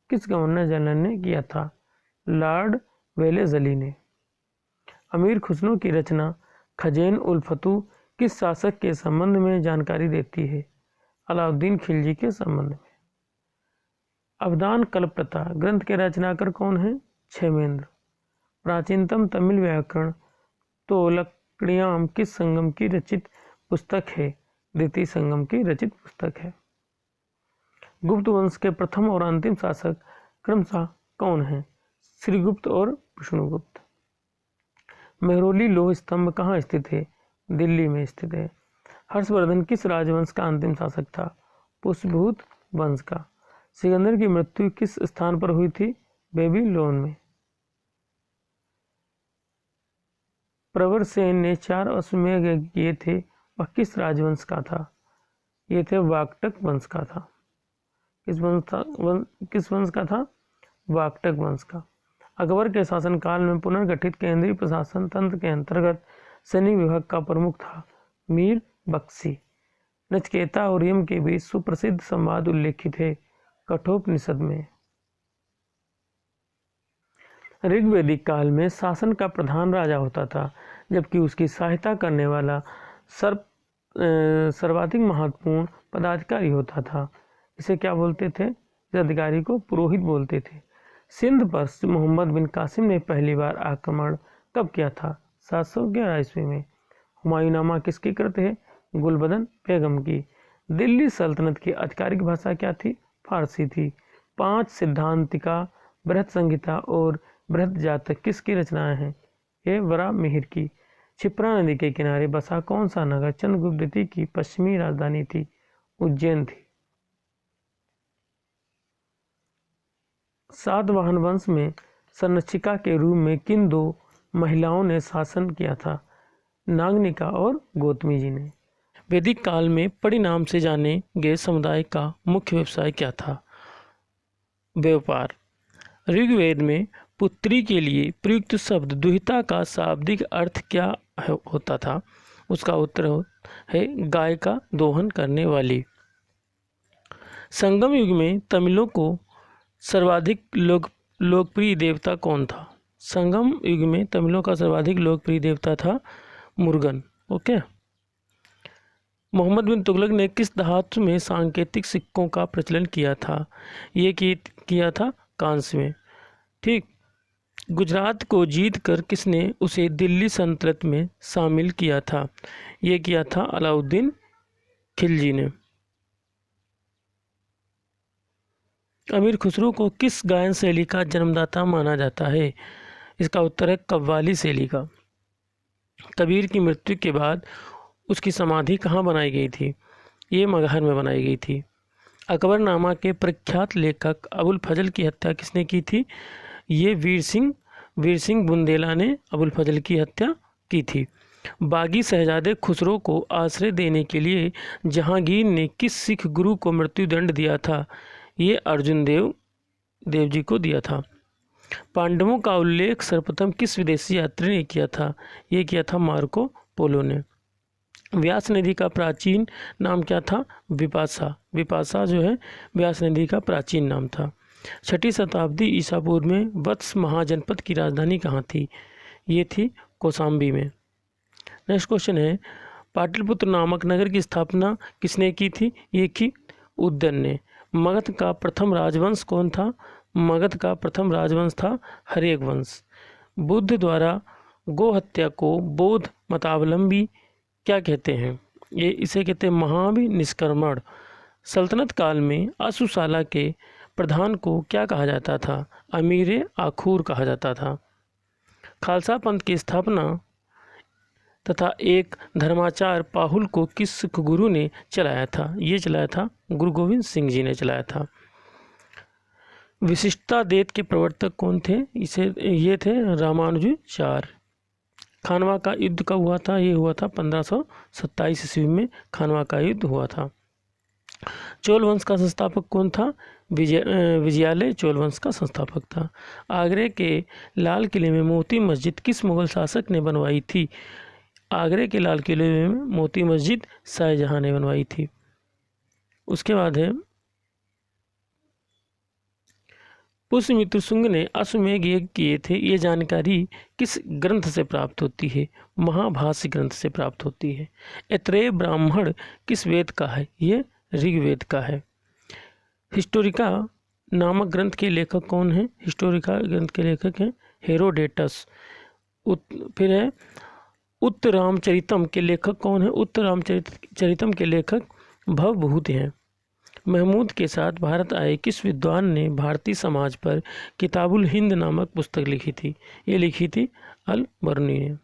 किस गवर्नर जनरल ने किया था? लॉर्ड वेलेस्ली ने। अमीर खुसरो की रचना खजेन उल फतू किस शासक के संबंध में जानकारी देती है? अलाउद्दीन खिलजी के संबंध में। अवदान कल्पप्रथा ग्रंथ के रचनाकार कौन है? क्षेमेंद्र। प्राचीनतम तमिल व्याकरण तोलकड़ियाम किस संगम की रचित पुस्तक है? द्वितीय संगम की रचित पुस्तक है। गुप्त वंश के प्रथम और अंतिम शासक क्रमशः कौन है? श्रीगुप्त और विष्णुगुप्त। मेहरौली लोह स्तंभ कहाँ स्थित है? दिल्ली में स्थित है। हर्षवर्धन किस राजवंश का अंतिम शासक था? पुष्यभूत वंश का। सिकंदर की मृत्यु किस स्थान पर हुई थी? बेबीलोन में। प्रवरसेन ने 4 अश्वमेध किए थे, वह किस राजवंश का था? ये थे वाकटक वंश का था। किस वंश का था? वाकटक वंश का। अकबर के शासनकाल में पुनर्गठित केंद्रीय प्रशासन तंत्र के अंतर्गत सैनिक विभाग का प्रमुख था मीर बख्शी। नचिकेता और यम के बीच सुप्रसिद्ध संवाद उल्लेखित है कठोपनिषद में। ऋग्वैदिक काल में शासन का प्रधान राजा होता था, जबकि उसकी सहायता करने वाला सर्वाधिक महत्वपूर्ण पदाधिकारी होता था। इसे क्या बोलते थे? इस अधिकारी को पुरोहित बोलते थे। सिंध पर मोहम्मद बिन कासिम ने पहली बार आक्रमण कब किया था? 711 ईस्वी में। हुमायूंनामा किसकी कृत है? गुलबदन बेगम की। दिल्ली सल्तनत की आधिकारिक भाषा क्या थी? फारसी थी। 5 सिद्धांतिका, बृहत संहिता और बृहत जातक किसकी रचनाएं हैं? ये वराहमिहिर की। क्षिप्रा नदी के किनारे बसा कौन सा नगर चंद्रगुप्त द्वितीय की पश्चिमी राजधानी थी? उज्जैन थी। सातवाहन वंश में संरक्षिका के रूप में किन 2 महिलाओं ने शासन किया था? नागनिका और गौतमी जी ने। वैदिक काल में पड़ी नाम से जाने गए समुदाय का मुख्य व्यवसाय क्या था? व्यापार। ऋग्वेद में पुत्री के लिए प्रयुक्त शब्द दुहिता का शाब्दिक अर्थ क्या होता था? उसका उत्तर है गाय का दोहन करने वाली। संगम युग में तमिलों को सर्वाधिक लोकप्रिय देवता कौन था? संगम युग में तमिलों का सर्वाधिक लोकप्रिय देवता था मुरुगन। ओके। मोहम्मद बिन तुगलक ने किस धातु में सांकेतिक सिक्कों का प्रचलन किया था? ये किया था कांस्य में। ठीक। गुजरात को जीतकर किसने उसे दिल्ली सल्तनत में शामिल किया था? ये किया था अलाउद्दीन खिलजी ने। अमीर खुसरो को किस गायन शैली का जन्मदाता माना जाता है? इसका उत्तर है कव्वाली शैली का। कबीर की मृत्यु के बाद उसकी समाधि कहाँ बनाई गई थी? ये मगहर में बनाई गई थी। अकबरनामा के प्रख्यात लेखक अबुल फजल की हत्या किसने की थी? ये वीर सिंह बुंदेला ने अबुल फजल की हत्या की थी। बागी शहजादे खुसरो को आश्रय देने के लिए जहांगीर ने किस सिख गुरु को मृत्युदंड दिया था? ये अर्जुन देव जी को दिया था। पांडवों का उल्लेख सर्वप्रथम किस विदेशी यात्री ने किया था? ये किया था मार्को पोलो ने। व्यास नदी का प्राचीन नाम क्या था? विपाशा। विपाशा जो है व्यास नदी का प्राचीन नाम था। 6ठी शताब्दी ईसा पूर्व में वत्स महाजनपद की राजधानी कहाँ थी? ये थी कौशाम्बी में। नेक्स्ट क्वेश्चन है, पाटलिपुत्र नामक नगर की स्थापना किसने की थी? ये की उदयन ने। मगध का प्रथम राजवंश कौन था? मगध का प्रथम राजवंश था हर्यक वंश। बुद्ध द्वारा गो हत्या को बौद्ध मतावलंबी क्या कहते हैं? इसे कहते हैं महानिष्क्रमण। सल्तनत काल में अश्वशाला के प्रधान को क्या कहा जाता था? अमीर आखूर कहा जाता था। खालसा पंथ की स्थापना तथा एक धर्माचार पाहुल को किस सिख गुरु ने चलाया था? ये चलाया था गुरु गोविंद सिंह जी ने चलाया था। विशिष्टाद्वैत के प्रवर्तक कौन थे? ये थे रामानुजाचार्य। खानवा का युद्ध कब हुआ था? ये हुआ था 1527 ईस्वी में खानवा का युद्ध हुआ था। चोल वंश का संस्थापक कौन था? विजयालय चोल वंश का संस्थापक था। आगरे के लाल किले में मोती मस्जिद किस मुगल शासक ने बनवाई थी? आगरे के लाल किले में मोती मस्जिद शाहजहां ने बनवाई थी। उसके बाद है, पुष्यमित्र शुंग ने अश्वमेध यज्ञ किए थे। ये जानकारी किस ग्रंथ से प्राप्त होती है? महाभाष्य ग्रंथ से प्राप्त होती है। ऐतरेय ब्राह्मण किस वेद का है? ये ऋग्वेद का है। हिस्टोरिका नामक ग्रंथ के लेखक कौन है? हिस्टोरिका ग्रंथ के लेखक हैं हेरोडेटस। फिर है उत्तरामचरितम के लेखक कौन है? उत्तरामचरितम के लेखक भवभूत हैं। महमूद के साथ भारत आए किस विद्वान ने भारतीय समाज पर किताबुल हिंद नामक पुस्तक लिखी थी? ये लिखी थी अल बर्नी ने।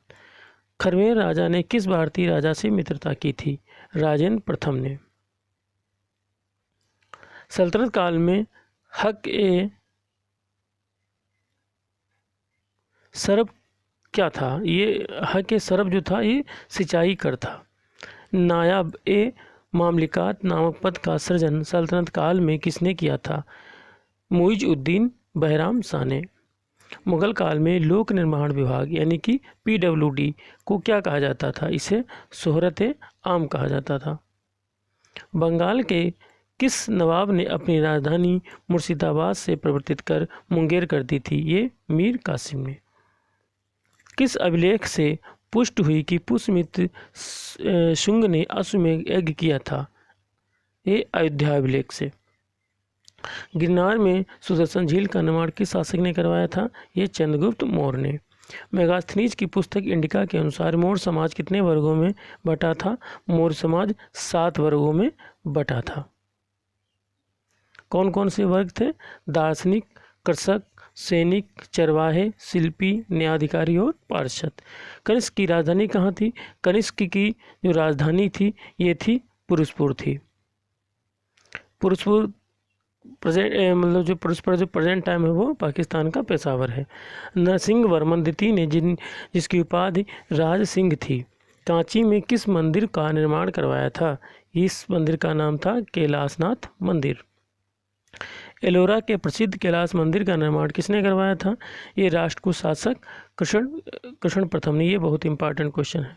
खरवेर राजा ने किस भारतीय राजा से मित्रता की थी? राजेंद्र प्रथम ने। सल्तनत काल में हक ए सरब क्या था? ये हक ए सरब जो था ये सिंचाई कर था। नायाब ए मामलिकात नामक पद का सृजन सल्तनत काल में किसने किया था? मुइज़-उद-दीन बहराम शाह ने। मुगल काल में लोक निर्माण विभाग यानी कि PWD को क्या कहा जाता था? इसे शोहरत आम कहा जाता था। बंगाल के किस नवाब ने अपनी राजधानी मुर्शिदाबाद से परिवर्तित कर मुंगेर कर दी थी? ये मीर कासिम ने। किस अभिलेख से पुष्ट हुई कि पुष्यमित्र शुंग ने अश्वमेध यज्ञ किया था? ये अयोध्या अभिलेख से। गिरनार में सुदर्शन झील का निर्माण किस शासक ने करवाया था? ये चंद्रगुप्त मौर्य ने। मेगास्थनीज की पुस्तक इंडिका के अनुसार मौर्य समाज कितने वर्गों में बटा था? मौर्य समाज 7 वर्गों में बटा था। कौन कौन से वर्ग थे? दार्शनिक, कृषक, सैनिक, चरवाहे, शिल्पी, न्यायाधिकारी और पार्षद। कनिष्क की राजधानी कहाँ थी? कनिष्क की जो राजधानी थी ये थी पुरुषपुर थी। पुरुषपुर प्रेजेंट मतलब जो पुरुषपुर जो प्रेजेंट टाइम है वो पाकिस्तान का पेशावर है। नरसिंह वर्मन द्वितीय ने जिसकी उपाधि राज सिंह थी, कांची में किस मंदिर का निर्माण करवाया था? इस मंदिर का नाम था कैलाशनाथ मंदिर। एलोरा के प्रसिद्ध कैलाश मंदिर का निर्माण किसने करवाया था? ये राष्ट्रकूट शासक कृष्ण प्रथम ने। ये बहुत इंपॉर्टेंट क्वेश्चन है।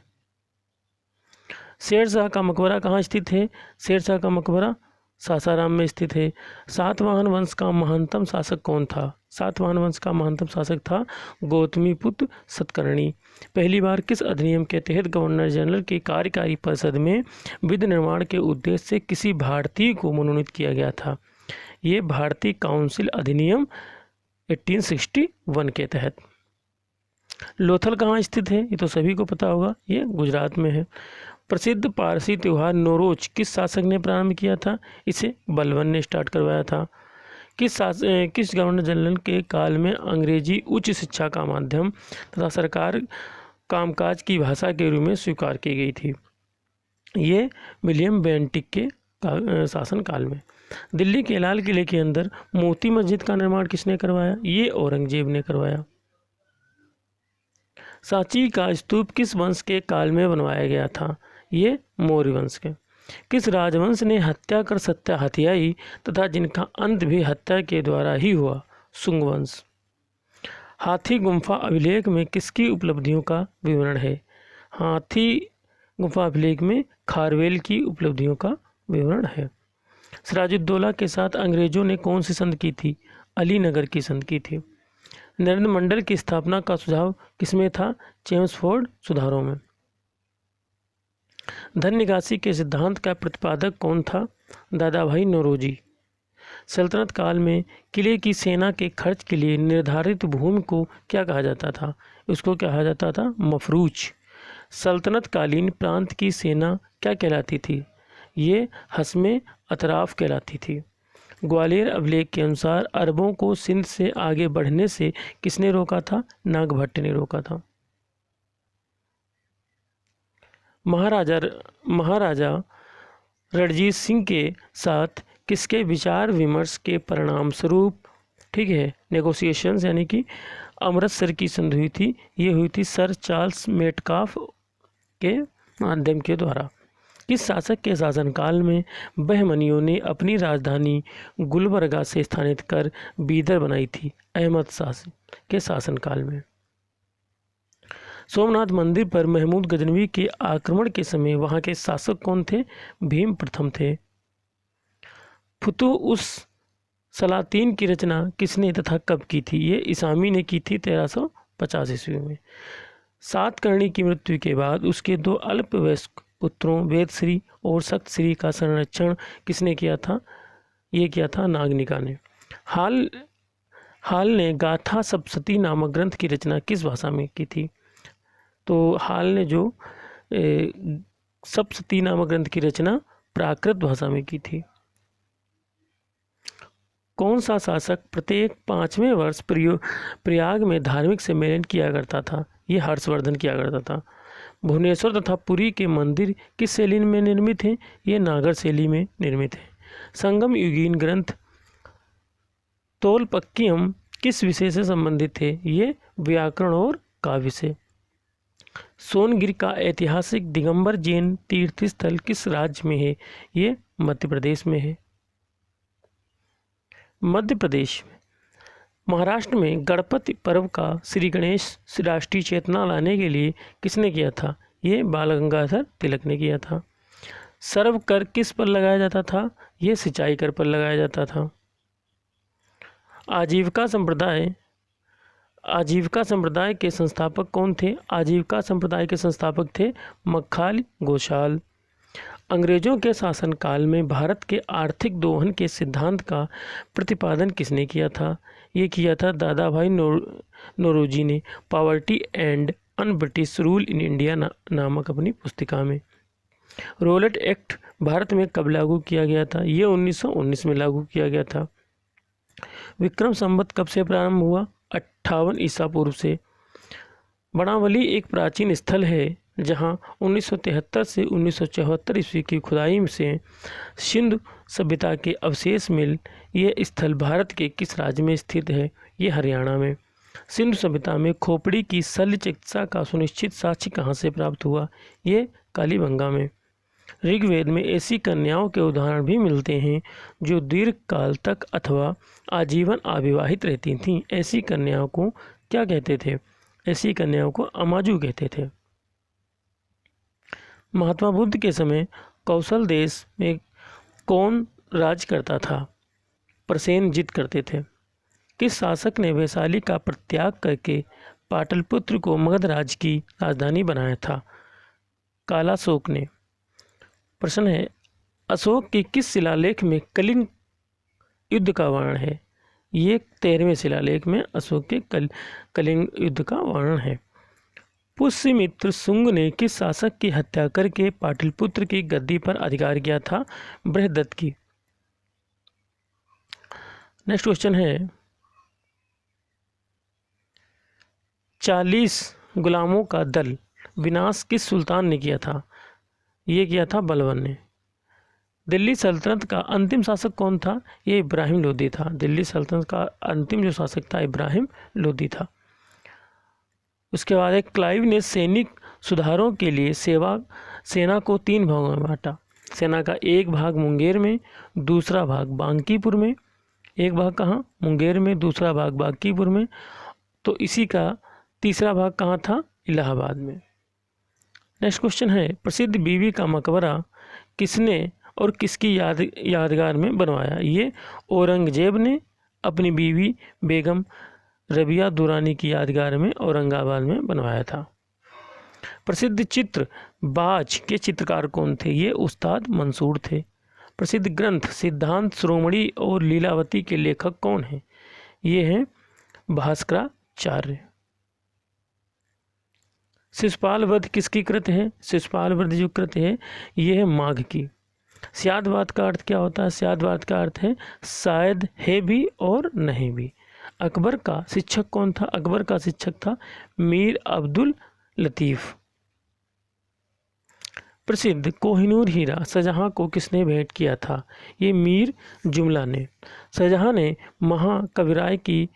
शेरशाह का मकबरा कहाँ स्थित है? शेरशाह का मकबरा सासाराम में स्थित है। सातवाहन वंश का महानतम शासक कौन था? सातवाहन वंश का महानतम शासक था गौतमीपुत्र सतकर्णी। पहली बार किस अधिनियम के तहत गवर्नर जनरल की कार्यकारी परिषद में विधि निर्माण के उद्देश्य से किसी भारतीय को मनोनीत किया गया था? ये भारतीय काउंसिल अधिनियम 1861 के तहत। लोथल कहाँ स्थित है? ये तो सभी को पता होगा, ये गुजरात में है। प्रसिद्ध पारसी त्यौहार नौरोज किस शासक ने प्रारंभ किया था? इसे बलबन ने स्टार्ट करवाया था। किस गवर्नर जनरल के काल में अंग्रेजी उच्च शिक्षा का माध्यम तथा सरकार कामकाज की भाषा के रूप में स्वीकार की गई थी? ये विलियम बेंटिक के शासन काल में। दिल्ली के लाल किले के अंदर मोती मस्जिद का निर्माण किसने करवाया? ये औरंगजेब ने करवाया। सांची का स्तूप किस वंश के काल में बनवाया गया था? ये मौर्य वंश के। किस राजवंश ने हत्या कर सत्ता हथियाई तथा जिनका अंत भी हत्या के द्वारा ही हुआ? शुंग वंश। हाथी गुम्फा अभिलेख में किसकी उपलब्धियों का विवरण है? हाथी गुम्फा अभिलेख में खारवेल की उपलब्धियों का विवरण है। सिराजुद्दौला के साथ अंग्रेजों ने कौन सी संधि की थी? अलीनगर की संधि की थी। नरेंद्र मंडल की स्थापना का सुझाव किसमें था? चेम्सफोर्ड सुधारों में। धन निकासी के सिद्धांत का प्रतिपादक कौन था? दादा भाई नौरोजी। सल्तनत काल में किले की सेना के खर्च के लिए निर्धारित भूमि को क्या कहा जाता था? उसको कहा जाता था मफरूज। सल्तनत कालीन प्रांत की सेना क्या कहलाती थी? ये हस्मे अतराफ कहलाती थी। ग्वालियर अभिलेख के अनुसार अरबों को सिंध से आगे बढ़ने से किसने रोका था? नागभट्ट ने रोका था। महाराजा रणजीत सिंह के साथ किसके विचार विमर्श के परिणाम स्वरूप, ठीक है, नेगोशिएशंस यानी कि अमृतसर की संधि हुई थी? ये हुई थी सर चार्ल्स मेटकाफ के माध्यम के द्वारा। किस शासक के शासनकाल में बहमनियों ने अपनी राजधानी गुलबर्गा से स्थानांतरित कर बीदर बनाई थी? अहमद शाह के शासनकाल में। सोमनाथ मंदिर पर महमूद गजनवी के आक्रमण के समय वहां के शासक कौन थे? भीम प्रथम थे। फुतुह उस सलातीन की रचना किसने तथा कब की थी? ये इसामी ने की थी 1350 ईस्वी में। सातकर्णी की मृत्यु के बाद उसके दो अल्पवयस्क पुत्रों वेदश्री और शक्तश्री का संरक्षण किसने किया था? ये किया था नागनिका ने। हाल ने गाथा सप्तशती नामक ग्रंथ की रचना किस भाषा में की थी? तो हाल ने जो सप्तशती नामक ग्रंथ की रचना प्राकृत भाषा में की थी। कौन सा शासक प्रत्येक 5वें वर्ष प्रयाग में धार्मिक सम्मेलन किया करता था? ये हर्षवर्धन किया करता था। भुवनेश्वर तथा पुरी के मंदिर किस शैली में निर्मित हैं? ये नागर शैली में निर्मित है। संगम युगीन ग्रंथ तोलपक्कियम किस विषय से संबंधित है? ये व्याकरण और काव्य से। सोनगिर का ऐतिहासिक दिगंबर जैन तीर्थ स्थल किस राज्य में है? ये मध्य प्रदेश में है। मध्य प्रदेश में महाराष्ट्र में गणपति पर्व का श्री गणेश राष्ट्रीय चेतना लाने के लिए किसने किया था? ये बाल गंगाधर तिलक ने किया था। सर्व कर किस पर लगाया जाता था? ये सिंचाई कर पर लगाया जाता था। आजीविका संप्रदाय के संस्थापक कौन थे? आजीविका संप्रदाय के संस्थापक थे मक्खाल गोशाल। अंग्रेजों के शासनकाल में भारत के आर्थिक दोहन के सिद्धांत का प्रतिपादन किसने किया था? ये किया था दादा भाई नौरोजी ने poverty and un British rule in India नामक अपनी पुस्तिका में। रोलेट एक्ट भारत में कब लागू किया गया था? ये 1919 में लागू किया गया था। विक्रम संवत कब से प्रारंभ हुआ? 58 ईसा पूर्व से। बनावली एक प्राचीन स्थल है जहां 1973 से 1974 ईस्वी की खुदाई से सिंधु सभ्यता के अवशेष मिल। ये स्थल भारत के किस राज्य में स्थित है? ये हरियाणा में। सिंधु सभ्यता में खोपड़ी की शल्य चिकित्सा का सुनिश्चित साक्ष्य कहाँ से प्राप्त हुआ? ये कालीबंगा में। ऋग्वेद में ऐसी कन्याओं के उदाहरण भी मिलते हैं जो दीर्घ काल तक अथवा आजीवन अविवाहित रहती थीं। ऐसी कन्याओं को क्या कहते थे? ऐसी कन्याओं को अमाजू कहते थे। महात्मा बुद्ध के समय कौशल देश में कौन राज करता था? प्रसेनजीत करते थे। किस शासक ने वैशाली का परित्याग करके पाटलिपुत्र को मगध राज्य की राजधानी बनाया था? कालाशोक ने। प्रश्न है, अशोक के किस शिलालेख में कलिंग युद्ध का वर्णन है? ये 13वें शिलालेख में अशोक के कलिंग युद्ध का वर्णन है। पुष्यमित्र शुंग ने किस शासक की हत्या करके पाटलिपुत्र की गद्दी पर अधिकार किया था? बृहदत्त की। नेक्स्ट क्वेश्चन है, 40 गुलामों का दल विनाश किस सुल्तान ने किया था? ये किया था बलबन ने। दिल्ली सल्तनत का अंतिम शासक कौन था? ये इब्राहिम लोदी था। दिल्ली सल्तनत का अंतिम जो शासक था इब्राहिम लोदी था। उसके बाद एक क्लाइव ने सैनिक सुधारों के लिए सेना को 3 भागों में बांटा। सेना का एक भाग मुंगेर में, दूसरा भाग बांकीपुर में। एक भाग कहाँ? मुंगेर में, दूसरा भाग बांकीपुर में। तो इसी का तीसरा भाग कहाँ था? इलाहाबाद में। नेक्स्ट क्वेश्चन है, प्रसिद्ध बीबी का मकबरा किसने और किसकी यादगार में बनवाया? ये औरंगजेब ने अपनी बीवी बेगम रबिया दुरानी की यादगार में औरंगाबाद में बनवाया था। प्रसिद्ध चित्र बाज के चित्रकार कौन थे? ये उस्ताद मंसूर थे। प्रसिद्ध ग्रंथ सिद्धांत शिरोमणि और लीलावती के लेखक कौन हैं? ये हैं भास्कराचार्य। शिशुपाल वध किसकी कृत है? शिशुपाल वध जो कृत है ये है माघ की। स्यादवाद का अर्थ क्या होता है? स्यादवाद का अर्थ है शायद है भी और नहीं भी। अकबर का शिक्षक कौन था? अकबर का शिक्षक था मीर अब्दुल लतीफ़। प्रसिद्ध कोहिनूर हीरा शाहजहां को किसने भेंट किया था? ये मीर जुमला ने। शाहजहां ने महाकविराय की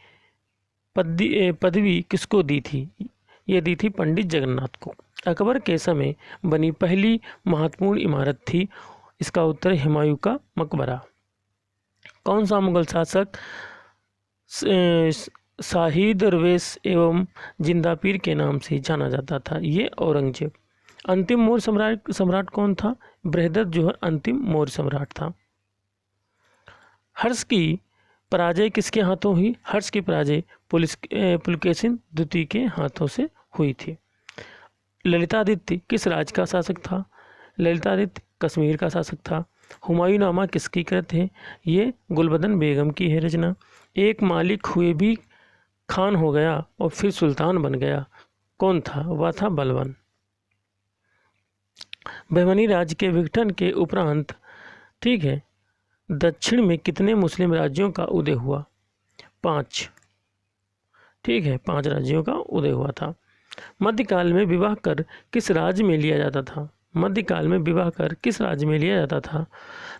पदवी किसको दी थी? ये दी थी पंडित जगन्नाथ को। अकबर के समय बनी पहली महत्वपूर्ण इमारत थी? इसका उत्तर हुमायूं का मकबरा। कौन सा मुगल शासक शाही दरवेश एवं जिंदा पीर के नाम से जाना जाता था? ये औरंगजेब। अंतिम मौर्य सम्राट कौन था? बृहदत्त जो है अंतिम मौर्य सम्राट था। हर्ष की पराजय किसके हाथों हुई? हर्ष की पराजय पुलकेशिन द्वितीय के हाथों से हुई थी। ललितादित्य किस राज्य का शासक था? ललितादित्य कश्मीर का शासक था। हुमायूं नामा किसकी कृत है? ये गुलबदन बेगम की है रचना। एक मालिक हुए भी खान हो गया और फिर सुल्तान बन गया, कौन था? वह था बलबन। बहमनी राज्य के विघटन के उपरांत ठीक है दक्षिण में कितने मुस्लिम राज्यों का उदय हुआ? 5। ठीक है 5 राज्यों का उदय हुआ था। मध्यकाल में विवाह कर किस राज्य में लिया जाता था? मध्यकाल में विवाह कर किस राज्य में लिया जाता था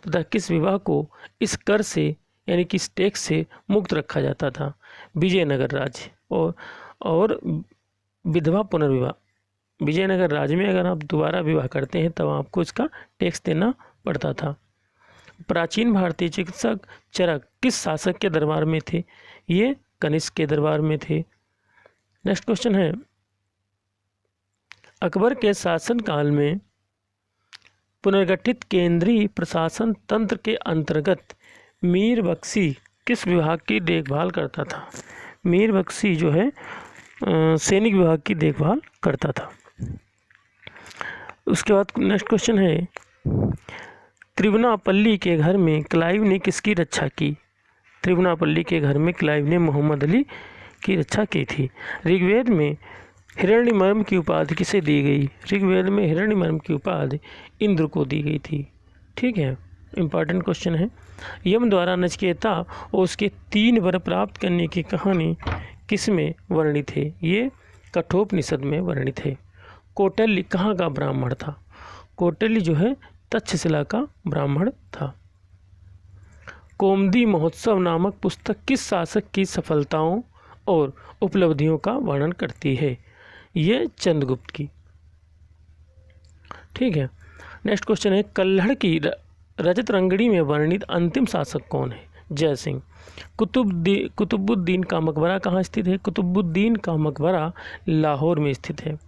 तथा किस विवाह को इस कर से यानी कि इस टैक्स से मुक्त रखा जाता था? विजयनगर राज्य। और विधवा पुनर्विवाह। विजयनगर राज्य में अगर आप दोबारा विवाह करते हैं तब आपको इसका टैक्स देना पड़ता था। प्राचीन भारतीय चिकित्सक चरक किस शासक के दरबार में थे? ये कनिष्क के दरबार में थे। नेक्स्ट क्वेश्चन है, अकबर के शासनकाल में पुनर्गठित केंद्रीय प्रशासन तंत्र के अंतर्गत मीर बख्शी किस विभाग की देखभाल करता था? मीर बख्शी जो है सैनिक विभाग की देखभाल करता था। उसके बाद नेक्स्ट क्वेश्चन है, त्रिभुवनापल्ली के घर में क्लाइव ने किसकी रक्षा की? त्रिभुवनापल्ली के घर में क्लाइव ने मोहम्मद अली की रक्षा की थी। ऋग्वेद में हिरण्यवर्म की उपाधि किसे दी गई? ऋग्वेद में हिरण्यवर्म की उपाधि इंद्र को दी गई थी। ठीक है, इम्पॉर्टेंट क्वेश्चन है। यम द्वारा नचिकेता और उसके 3 वर प्राप्त करने की कहानी किस में वर्णित है? ये कठोपनिषद में वर्णित है। कौटिल्य कहाँ का ब्राह्मण था? कौटिल्य जो है तक्षशिला का ब्राह्मण था। कौमुदी महोत्सव नामक पुस्तक किस शासक की सफलताओं और उपलब्धियों का वर्णन करती है? ये चंद्रगुप्त की। ठीक है, नेक्स्ट क्वेश्चन है, कल्हड़ की रजत रंगड़ी में वर्णित अंतिम शासक कौन है? जय सिंह। कुतुबुद्दीन का मकबरा कहाँ स्थित है? कुतुबुद्दीन का मकबरा लाहौर में स्थित है।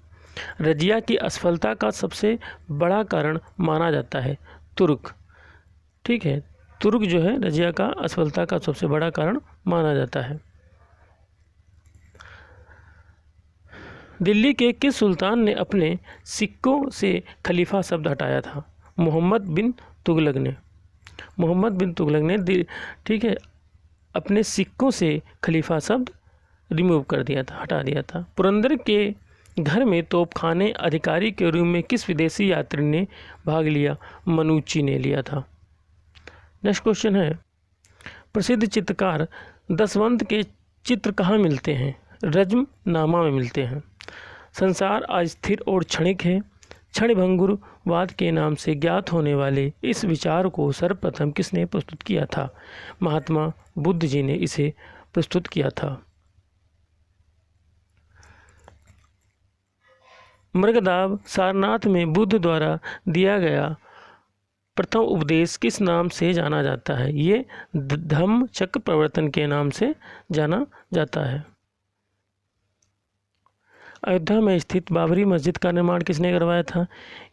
रजिया की असफलता का सबसे बड़ा कारण माना जाता है तुर्क। ठीक है, तुर्क जो है रजिया का असफलता का सबसे बड़ा कारण माना जाता है। दिल्ली के किस सुल्तान ने अपने सिक्कों से खलीफा शब्द हटाया था? मोहम्मद बिन तुगलक ने। मोहम्मद बिन तुगलक ने, ठीक है, अपने सिक्कों से खलीफा शब्द रिमूव कर दिया था, हटा दिया था। पुरंदर के घर में तोपखाने अधिकारी के रूप में किस विदेशी यात्री ने भाग लिया? मनुची ने लिया था। नेक्स्ट क्वेश्चन है, प्रसिद्ध चित्रकार दशवंत के चित्र कहाँ मिलते हैं? रज्मनामा में मिलते हैं। संसार अस्थिर और क्षणिक है। क्षणभंगुरवाद के नाम से ज्ञात होने वाले इस विचार को सर्वप्रथम किसने प्रस्तुत किया था? महात्मा बुद्ध जी ने इसे प्रस्तुत किया था। मृगदाब सारनाथ में बुद्ध द्वारा दिया गया प्रथम उपदेश किस नाम से जाना जाता है? ये धम्म चक्र प्रवर्तन के नाम से जाना जाता है। अयोध्या में स्थित बाबरी मस्जिद का निर्माण किसने करवाया था?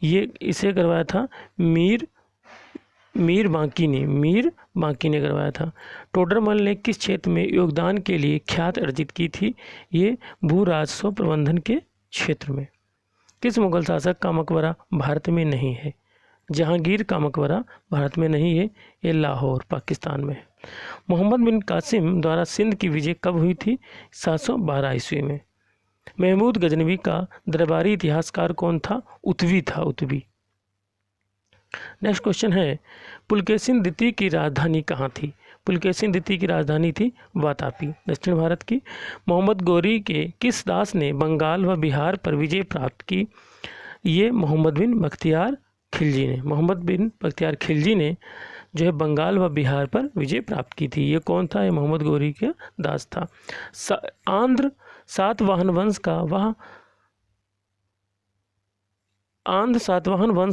इसे करवाया था मीर बांकी ने करवाया था। टोडरमल ने किस क्षेत्र में योगदान के लिए ख्याति अर्जित की थी? ये भू राजस्व प्रबंधन के क्षेत्र में। किस मुगल शासक का मकबरा भारत में नहीं है? जहांगीर का मकबरा भारत में नहीं है, ये लाहौर पाकिस्तान में है। मोहम्मद बिन कासिम द्वारा सिंध की विजय कब हुई थी? 712 ईस्वी में। महमूद गजनवी का दरबारी इतिहासकार कौन था? उत्वी था, उत्वी। नेक्स्ट क्वेश्चन है, पुलकेशिन द्वितीय की राजधानी कहाँ थी? पुलकेशिन द्वितीय की राजधानी थी वातापी, दक्षिण भारत की। मोहम्मद गौरी के किस दास ने बंगाल व बिहार पर विजय प्राप्त की? ये मोहम्मद बिन बख्तियार खिलजी ने। मोहम्मद बिन बख्तियार खिलजी ने जो है बंगाल व बिहार पर विजय प्राप्त की थी। ये कौन था? ये मोहम्मद गौरी का दास था। आंध्र सातवाहन वंश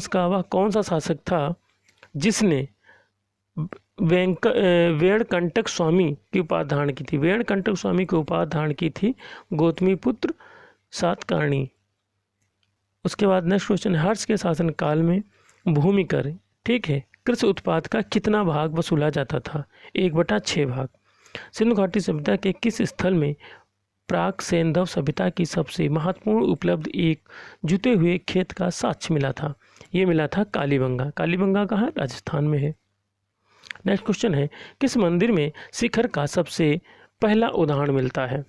का वह कौन सा शासक था जिसने वेणकंटक स्वामी की उपाधि धारण की थी? वेणकंटक स्वामी की उपाधि धारण की थी गौतमीपुत्र सातकर्णी। उसके बाद नेक्स्ट क्वेश्चन, हर्ष के शासनकाल में भूमि कर, ठीक है, कृषि उत्पाद का कितना भाग वसूला जाता था? 1/6 भाग। सिंधु घाटी सभ्यता के किस स्थल में प्राक सैंधव सभ्यता की सबसे महत्वपूर्ण उपलब्धि एक जुते हुए खेत का साक्ष्य मिला था? ये मिला था कालीबंगा। कालीबंगा कहाँ? राजस्थान में है। नेक्स्ट क्वेश्चन है, किस मंदिर में शिखर का सबसे पहला उदाहरण मिलता है?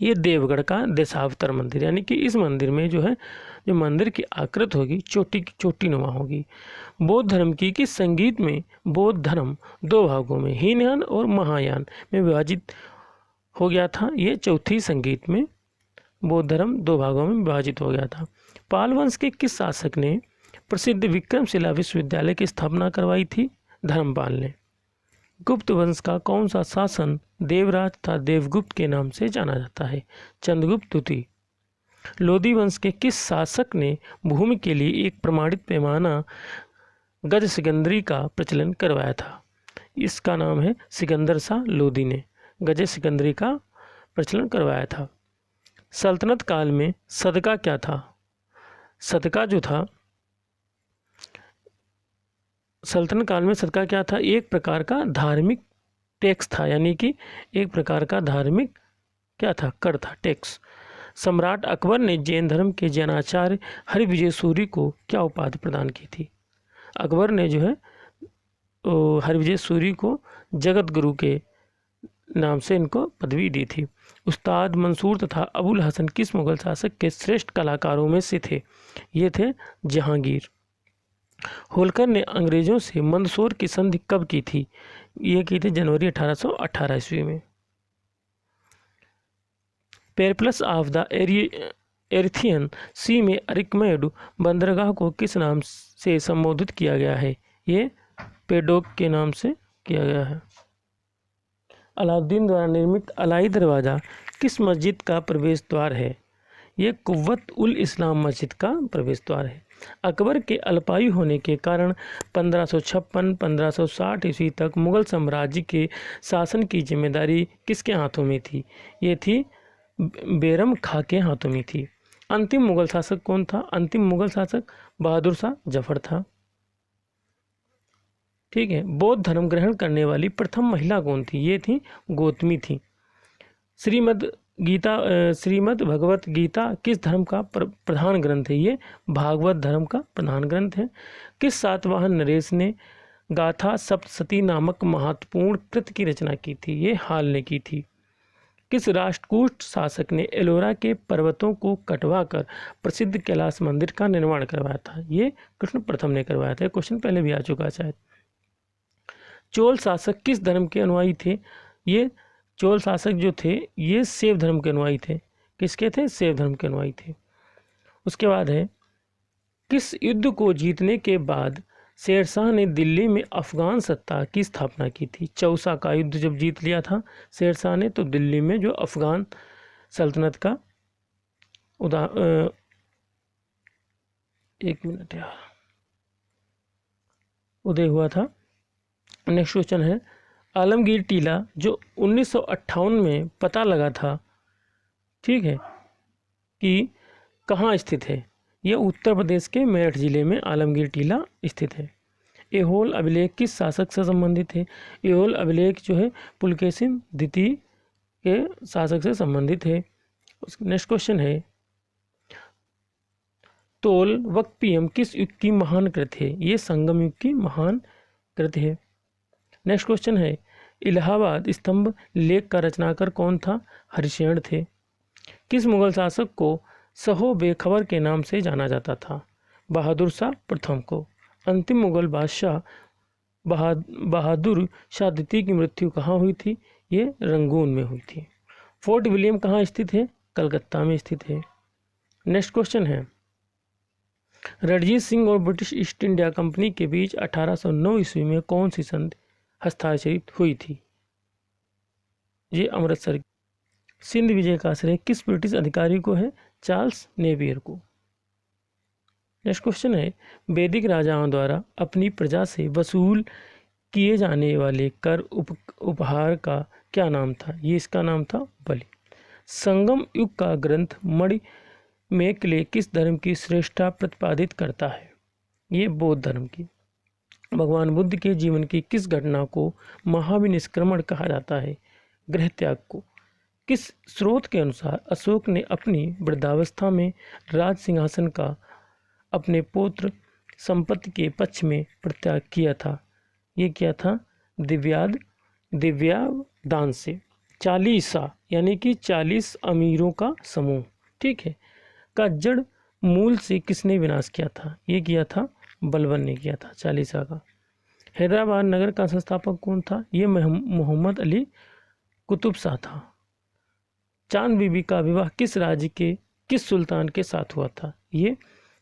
ये देवगढ़ का दशावतार मंदिर, यानी कि इस मंदिर में जो है जो मंदिर की आकृति होगी चोटी नुमा होगी। बौद्ध धर्म की किस संगीत में बौद्ध धर्म 2 भागों में हीनयान और महायान में विभाजित हो गया था? ये चौथी संगीत में बौद्ध धर्म 2 भागों में विभाजित हो गया था। पाल वंश के किस शासक ने प्रसिद्ध विक्रमशिला विश्वविद्यालय की स्थापना करवाई थी? धर्मपाल ने। गुप्त वंश का कौन सा शासन देवराज तथा देवगुप्त के नाम से जाना जाता है? चंद्रगुप्त द्वितीय। लोधी वंश के किस शासक ने भूमि के लिए एक प्रमाणित पैमाना गज सिकंदरी का प्रचलन करवाया था? इसका नाम है सिकंदर शाह लोधी ने गज सिकंदरी का प्रचलन करवाया था। सल्तनत काल में सदका क्या था? सदका जो था, सल्तनत काल में सदका क्या था? एक प्रकार का धार्मिक टैक्स था, यानी कि एक प्रकार का धार्मिक क्या था? कर था, टैक्स। सम्राट अकबर ने जैन धर्म के जैनाचार्य हरिविजय सूरी को क्या उपाधि प्रदान की थी? अकबर ने जो है हरिविजय सूरी को जगत गुरु के नाम से इनको पदवी दी थी। उस्ताद मंसूर तथा अबुल हसन किस मुगल शासक के श्रेष्ठ कलाकारों में से थे? ये थे जहांगीर। होलकर ने अंग्रेजों से मंदसौर की संधि कब की थी? ये की थी जनवरी 1818 ईस्वी में। पेरप्लस ऑफ द एरिथियन सी में अरिकमेडु बंदरगाह को किस नाम से संबोधित किया गया है? ये पेडोक के नाम से किया गया है। अलाउद्दीन द्वारा निर्मित अलाई दरवाज़ा किस मस्जिद का प्रवेश द्वार है? ये कुव्वत उल इस्लाम मस्जिद का प्रवेश द्वार है। अकबर के अल्पायु होने के कारण 1556-1560 ईस्वी तक मुगल साम्राज्य के शासन की जिम्मेदारी किसके हाथों में थी? ये थी बेरम खां के हाथों में थी। अंतिम मुगल शासक कौन था? अंतिम मुगल शासक बहादुर शाह जफर था। ठीक है। बौद्ध धर्म ग्रहण करने वाली प्रथम महिला कौन थी? ये थी गौतमी थी। श्रीमद् भगवत गीता किस धर्म का प्रधान ग्रंथ है? ये भागवत धर्म का प्रधान ग्रंथ है। किस सातवाहन नरेश ने गाथा सप्तशती नामक महत्वपूर्ण कृति की रचना की थी? ये हाल ने की थी। किस राष्ट्रकूट शासक ने एलोरा के पर्वतों को कटवाकर प्रसिद्ध कैलाश मंदिर का निर्माण करवाया था? ये कृष्ण प्रथम ने करवाया था। क्वेश्चन पहले भी आ चुका शायद। चोल शासक किस धर्म के अनुयायी थे? ये चोल शासक जो थे ये शैव धर्म के अनुयायी थे। किसके थे? शैव धर्म के अनुयायी थे। उसके बाद है किस युद्ध को जीतने के बाद शेरशाह ने दिल्ली में अफगान सत्ता की स्थापना की थी? चौसा का युद्ध जब जीत लिया था शेरशाह ने, तो दिल्ली में जो अफगान सल्तनत का उदय हुआ था। नेक्स्ट क्वेश्चन है आलमगीर टीला जो 1958 में पता लगा था, ठीक है, कि कहाँ स्थित है? यह उत्तर प्रदेश के मेरठ जिले में आलमगीर टीला स्थित है। ऐहोल अभिलेख किस शासक से संबंधित है? ऐहोल अभिलेख जो है पुलकेशिन द्वितीय के शासक से संबंधित है। नेक्स्ट क्वेश्चन है तोल वक्पियम किस युग की महान कृति है? ये संगम युग की महान कृति है। नेक्स्ट क्वेश्चन है इलाहाबाद स्तंभ लेख का रचनाकार कौन था? हरिशरण थे। किस मुगल शासक को सहो बेखबर के नाम से जाना जाता था? बहादुर शाह प्रथम को। अंतिम मुगल बादशाह बहादुर शाह द्वितीय की मृत्यु कहाँ हुई थी? ये रंगून में हुई थी। फोर्ट विलियम कहाँ स्थित है? कलकत्ता में स्थित है। नेक्स्ट क्वेश्चन है रणजीत सिंह और ब्रिटिश ईस्ट इंडिया कंपनी के बीच 1809 ईस्वी में कौन सी संधि हस्ताक्षरित हुई थी? ये अमृतसर। सिंध विजय का श्रेय किस ब्रिटिश अधिकारी को है? चार्ल्स नेवियर को। नेक्स्ट क्वेश्चन है वैदिक राजाओं द्वारा अपनी प्रजा से वसूल किए जाने वाले कर उपहार का क्या नाम था? ये इसका नाम था बलि। संगम युग का ग्रंथ मणि मेकले किस धर्म की श्रेष्ठता प्रतिपादित करता है? ये बौद्ध धर्म की। भगवान बुद्ध के जीवन की किस घटना को महाविनिष्क्रमण कहा जाता है? गृह त्याग को। किस स्रोत के अनुसार अशोक ने अपनी वृद्धावस्था में राज सिंहासन का अपने पुत्र संपत्ति के पक्ष में परित्याग किया था? ये किया था दिव्यादान से। 40 यानी कि 40 अमीरों का समूह, ठीक है, का जड़ मूल से किसने विनाश किया था? ये किया था बलबन ने किया था 40 का। हैदराबाद नगर का संस्थापक कौन था? ये मोहम्मद अली कुतुब शाह था। चांद बीबी का विवाह किस राज्य के किस सुल्तान के साथ हुआ था? ये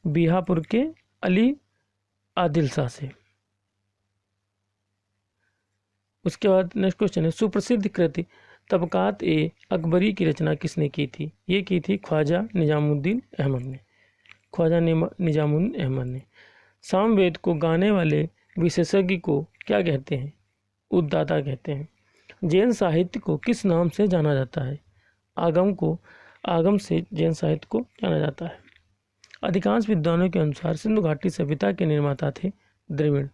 बीहापुर के अली आदिल शाह से। उसके बाद नेक्स्ट क्वेश्चन है सुप्रसिद्ध कृति तबकात ए अकबरी की रचना किसने की थी? ये की थी ख्वाजा निजामुद्दीन अहमद ने। ख्वाजा निजामुद्दीन अहमद ने। सामवेद को गाने वाले विशेषज्ञ को क्या कहते हैं? उद्दाता कहते हैं। जैन साहित्य को किस नाम से जाना जाता है? आगम से जैन साहित्य को जाना जाता है। अधिकांश विद्वानों के अनुसार सिंधु घाटी सभ्यता के निर्माता थे द्रविड़।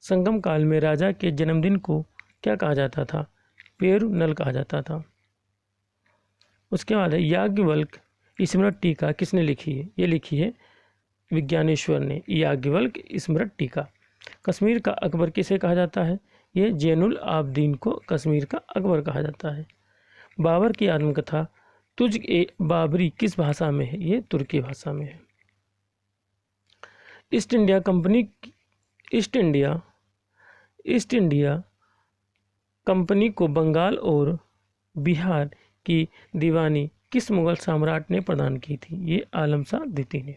संगम काल में राजा के जन्मदिन को क्या कहा जाता था? पेरु नल कहा जाता था। उसके बाद है याज्ञवल्क स्मृत टीका किसने लिखी है? ये लिखी है विज्ञानेश्वर ने। याज्ञवल्क स्मृत टीका। कश्मीर का अकबर किसे कहा जाता है? ये जैनुल आबदीन को कश्मीर का अकबर कहा जाता है। बाबर की आत्मकथा तुझ ए बाबरी किस भाषा में है? ये तुर्की भाषा में है। East India company east India company को बंगाल और बिहार की दीवानी किस मुगल सम्राट ने प्रदान की थी? ये आलम शाह द्वितीय ने।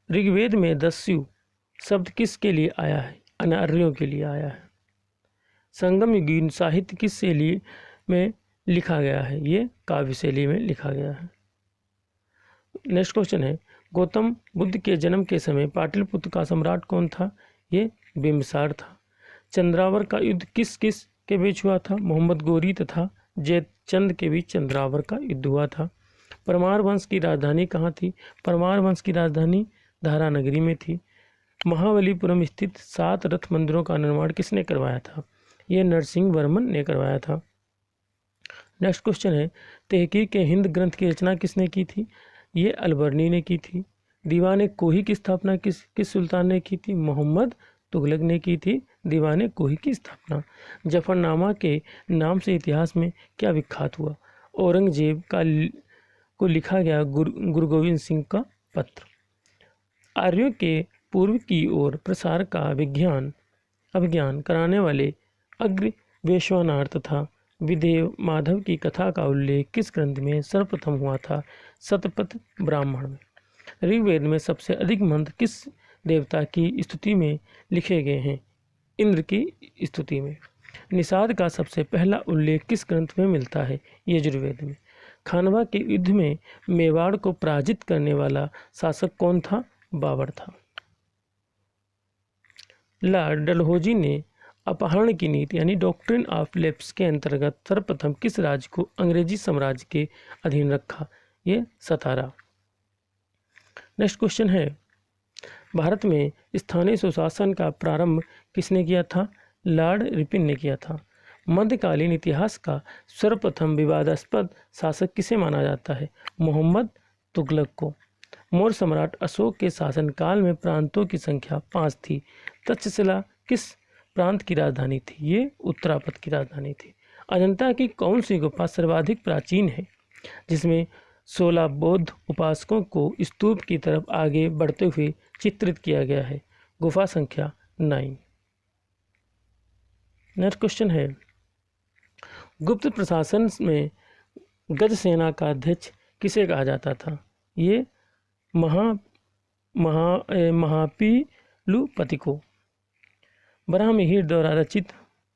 ऋग्वेद में दस्यु शब्द किसके लिए आया है? अनार्यों के लिए आया है। संगम युगीन साहित्य किस शैली में लिखा गया है? ये काव्य शैली में लिखा गया है। नेक्स्ट क्वेश्चन है, गौतम बुद्ध के जन्म के समय पाटलिपुत्र का सम्राट कौन था? ये बिंबिसार था। चंद्रावर का युद्ध किस किस के बीच हुआ था? मोहम्मद गोरी तथा जयचंद के बीच चंद्रावर का युद्ध हुआ था। परमार वंश की राजधानी कहाँ थी? परमार वंश की राजधानी धारा नगरी में थी। महाबलीपुरम स्थित 7 रथ मंदिरों का निर्माण किसने करवाया था? यह नरसिंह वर्मन ने करवाया था। नेक्स्ट क्वेश्चन है, तहकीक हिंद ग्रंथ की रचना किसने की थी? ये अलबर्नी ने की थी। दीवाने कोही की स्थापना किस सुल्तान ने की थी? मोहम्मद तुगलक ने की थी दीवाने कोही की स्थापना। जफरनामा के नाम से इतिहास में क्या विख्यात हुआ? औरंगजेब को लिखा गया गुरु गोविंद सिंह का पत्र। आर्यों के पूर्व की ओर प्रसार का अभिज्ञान कराने वाले अग्र वैश्वानर तथा विदेव माधव की कथा का उल्लेख किस ग्रंथ में सर्वप्रथम हुआ था? शतपथ ब्राह्मण में। ऋग्वेद में सबसे अधिक मंत्र किस देवता की स्तुति में लिखे गए हैं? इंद्र की स्तुति में। निषाद का सबसे पहला उल्लेख किस ग्रंथ में मिलता है? यजुर्वेद में। खानवा के युद्ध में मेवाड़ को पराजित करने वाला शासक कौन था? बाबर था। लॉर्ड डलहौजी ने अपहरण की नीति यानी डॉक्ट्रिन ऑफ लैप्स के अंतर्गत सर्वप्रथम किस राज्य को अंग्रेजी साम्राज्य के अधीन रखा? ये सतारा। नेक्स्ट क्वेश्चन है, भारत में स्थानीय सुशासन का प्रारंभ किसने किया था? लॉर्ड रिपन ने किया था। मध्यकालीन इतिहास का सर्वप्रथम विवादास्पद शासक किसे माना जाता है? मोहम्मद तुगलक को। मौर्य सम्राट अशोक के शासनकाल में प्रांतों की संख्या 5 थी। तक्षशिला किस प्रांत की राजधानी थी? ये उत्तरापद की राजधानी थी। अजंता की कौन सी गुफा सर्वाधिक प्राचीन है, जिसमें 16 बौद्ध उपासकों को स्तूप की तरफ आगे बढ़ते हुए चित्रित किया गया है? गुफा संख्या 9। नेक्स्ट क्वेश्चन है, गुप्त प्रशासन में गज सेना का अध्यक्ष किसे कहा जाता था? ये महापीलुपति को। बराहमिहिर द्वारा रचित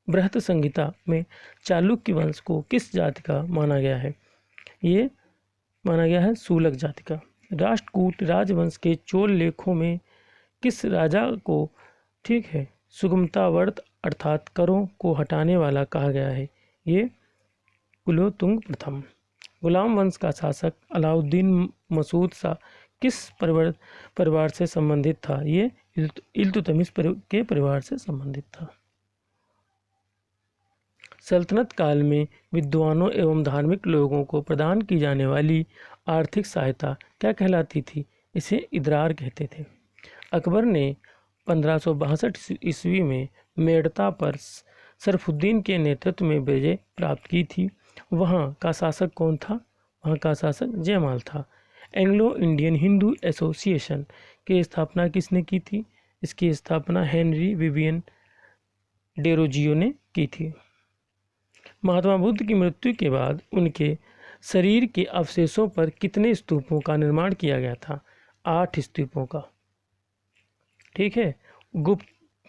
बृहत संहिता में चालुक्य वंश को किस जाति का माना गया है? ये माना गया है शूलक जाति का। राष्ट्रकूट राजवंश के चोल लेखों में किस राजा को सुगमतावर्त अर्थात करों को हटाने वाला कहा गया है? ये कुलोतुंग प्रथम। गुलाम वंश का शासक अलाउद्दीन मसूद शाह किस परिवार से संबंधित था? ये इल्तुतमिश के परिवार से संबंधित था। सल्तनत काल में विद्वानों एवं धार्मिक लोगों को प्रदान की जाने वाली आर्थिक सहायता क्या कहलाती थी? इसे इदरार कहते थे। अकबर ने 1562 ईस्वी में मेड़ता पर शरफुद्दीन के नेतृत्व में विजय प्राप्त की थी। वहाँ का शासक कौन था? वहाँ का शासक जयमाल था। एंग्लो इंडियन हिंदू एसोसिएशन की स्थापना किसने की थी? इसकी स्थापना हेनरी विवियन डेरोजियो ने की थी। महात्मा बुद्ध की मृत्यु के बाद उनके शरीर के अवशेषों पर कितने स्तूपों का निर्माण किया गया था? 8 स्तूपों का। ठीक है।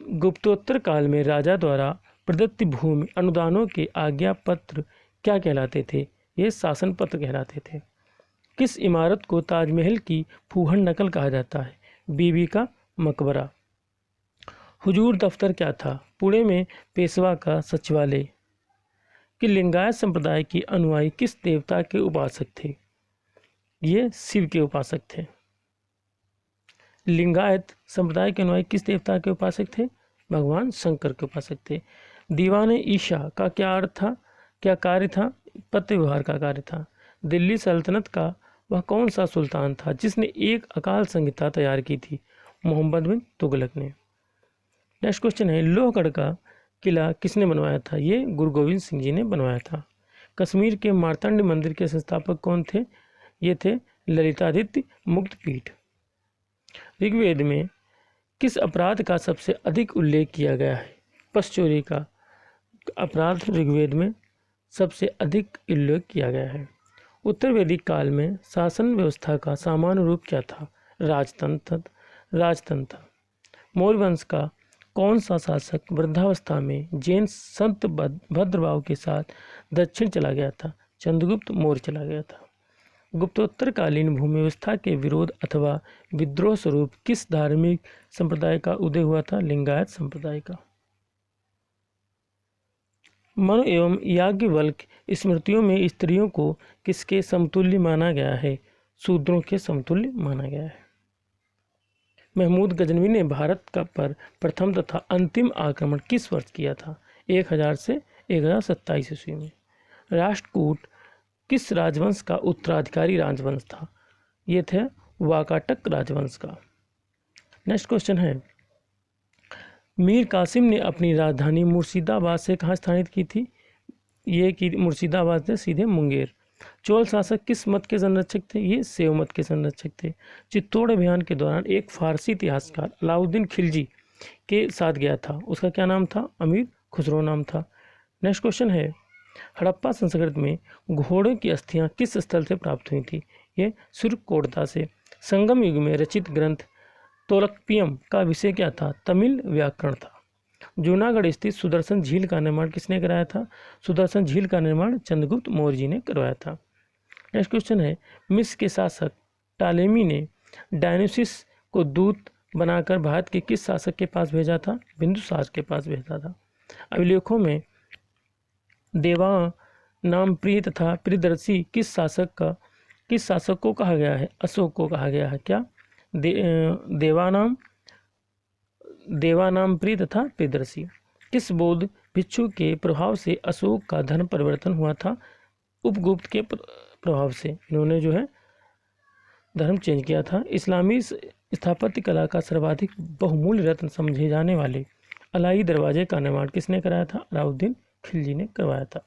गुप्तोत्तर काल में राजा द्वारा प्रदत्त भूमि अनुदानों के आज्ञा पत्र क्या कहलाते थे? ये शासन पत्र कहलाते थे। किस इमारत को ताजमहल की फूहड़ नकल कहा जाता है? बीबी का मकबरा। हुजूर दफ्तर क्या था? पुणे में पेशवा का सचिवालय। कि लिंगायत संप्रदाय के अनुयायी किस देवता के उपासक थे? ये शिव के उपासक थे। लिंगायत संप्रदाय के अनुयायी किस देवता के उपासक थे? भगवान शंकर के उपासक थे। दीवाने ईशा का क्या अर्थ था, क्या कार्य था? पत्र व्यवहार का कार्य था। दिल्ली सल्तनत का वह कौन सा सुल्तान था जिसने एक अकाल संहिता तैयार की थी? मोहम्मद बिन तुगलक ने। नेक्स्ट क्वेश्चन है, लोहगढ़ का किला किसने बनवाया था? ये गुरु गोविंद सिंह जी ने बनवाया था। कश्मीर के मार्तंड मंदिर के संस्थापक कौन थे? ये थे ललितादित्य मुक्तपीठ। ऋग्वेद में किस अपराध का सबसे अधिक उल्लेख किया गया है? पशु चोरी का अपराध ऋग्वेद में सबसे अधिक उल्लेख किया गया है। उत्तर वैदिक काल में शासन व्यवस्था का सामान्य रूप क्या था? राजतंत्र। मौर्य वंश का कौन सा शासक वृद्धावस्था में जैन संत भद्रभाव के साथ दक्षिण चला गया था? चंद्रगुप्त मौर्य चला गया था। गुप्तोत्तरकालीन भूमि व्यवस्था के विरोध अथवा विद्रोह स्वरूप किस धार्मिक संप्रदाय का उदय हुआ था? लिंगायत संप्रदाय का। मनु एवं याज्ञवल्क्य स्मृतियों में स्त्रियों को किसके समतुल्य माना गया है? शूद्रों के समतुल्य माना गया है। महमूद गजनवी ने भारत का पर प्रथम तथा अंतिम आक्रमण किस वर्ष किया था? 1000 से 1027 ईस्वी में। राष्ट्रकूट किस राजवंश का उत्तराधिकारी राजवंश था? ये थे वाकाटक राजवंश का। नेक्स्ट क्वेश्चन है, मीर कासिम ने अपनी राजधानी मुर्शिदाबाद से कहाँ स्थापित की थी? ये कि मुर्शिदाबाद से सीधे मुंगेर। चोल शासक किस मत के संरक्षक थे? ये शैव मत के संरक्षक थे। चित्तौड़ अभियान के दौरान एक फारसी इतिहासकार अलाउद्दीन खिलजी के साथ गया था, उसका क्या नाम था? अमीर खुसरो नाम था। नेक्स्ट क्वेश्चन है, हड़प्पा संस्कृति में घोड़ों की अस्थियां किस स्थल से प्राप्त हुई थी? ये सुरकोटदा से। संगम युग में रचित ग्रंथ तोलकपियम का विषय क्या था? तमिल व्याकरण था। जूनागढ़ स्थित सुदर्शन झील का निर्माण किसने कराया था? सुदर्शन झील का निर्माण चंद्रगुप्त मौर्य जी ने करवाया था। नेक्स्ट क्वेश्चन है, मिस्र के शासक टालेमी ने डायनुसिस को दूत बनाकर भारत के किस शासक के पास भेजा था? बिंदुसार के पास भेजा था। अभिलेखों में देवा नाम प्रिय तथा प्रियदर्शी किस शासक को कहा गया है? अशोक को कहा गया है। क्या? देवानाम प्रिय तथा प्रियदर्शी। किस बौद्ध भिक्षु के प्रभाव से अशोक का धर्म परिवर्तन हुआ था? उपगुप्त के प्रभाव से इन्होंने जो है धर्म चेंज किया था। इस्लामी स्थापत्य कला का सर्वाधिक बहुमूल्य रत्न समझे जाने वाले अलाई दरवाजे का निर्माण किसने कराया था? अलाउद्दीन खिलजी ने करवाया था।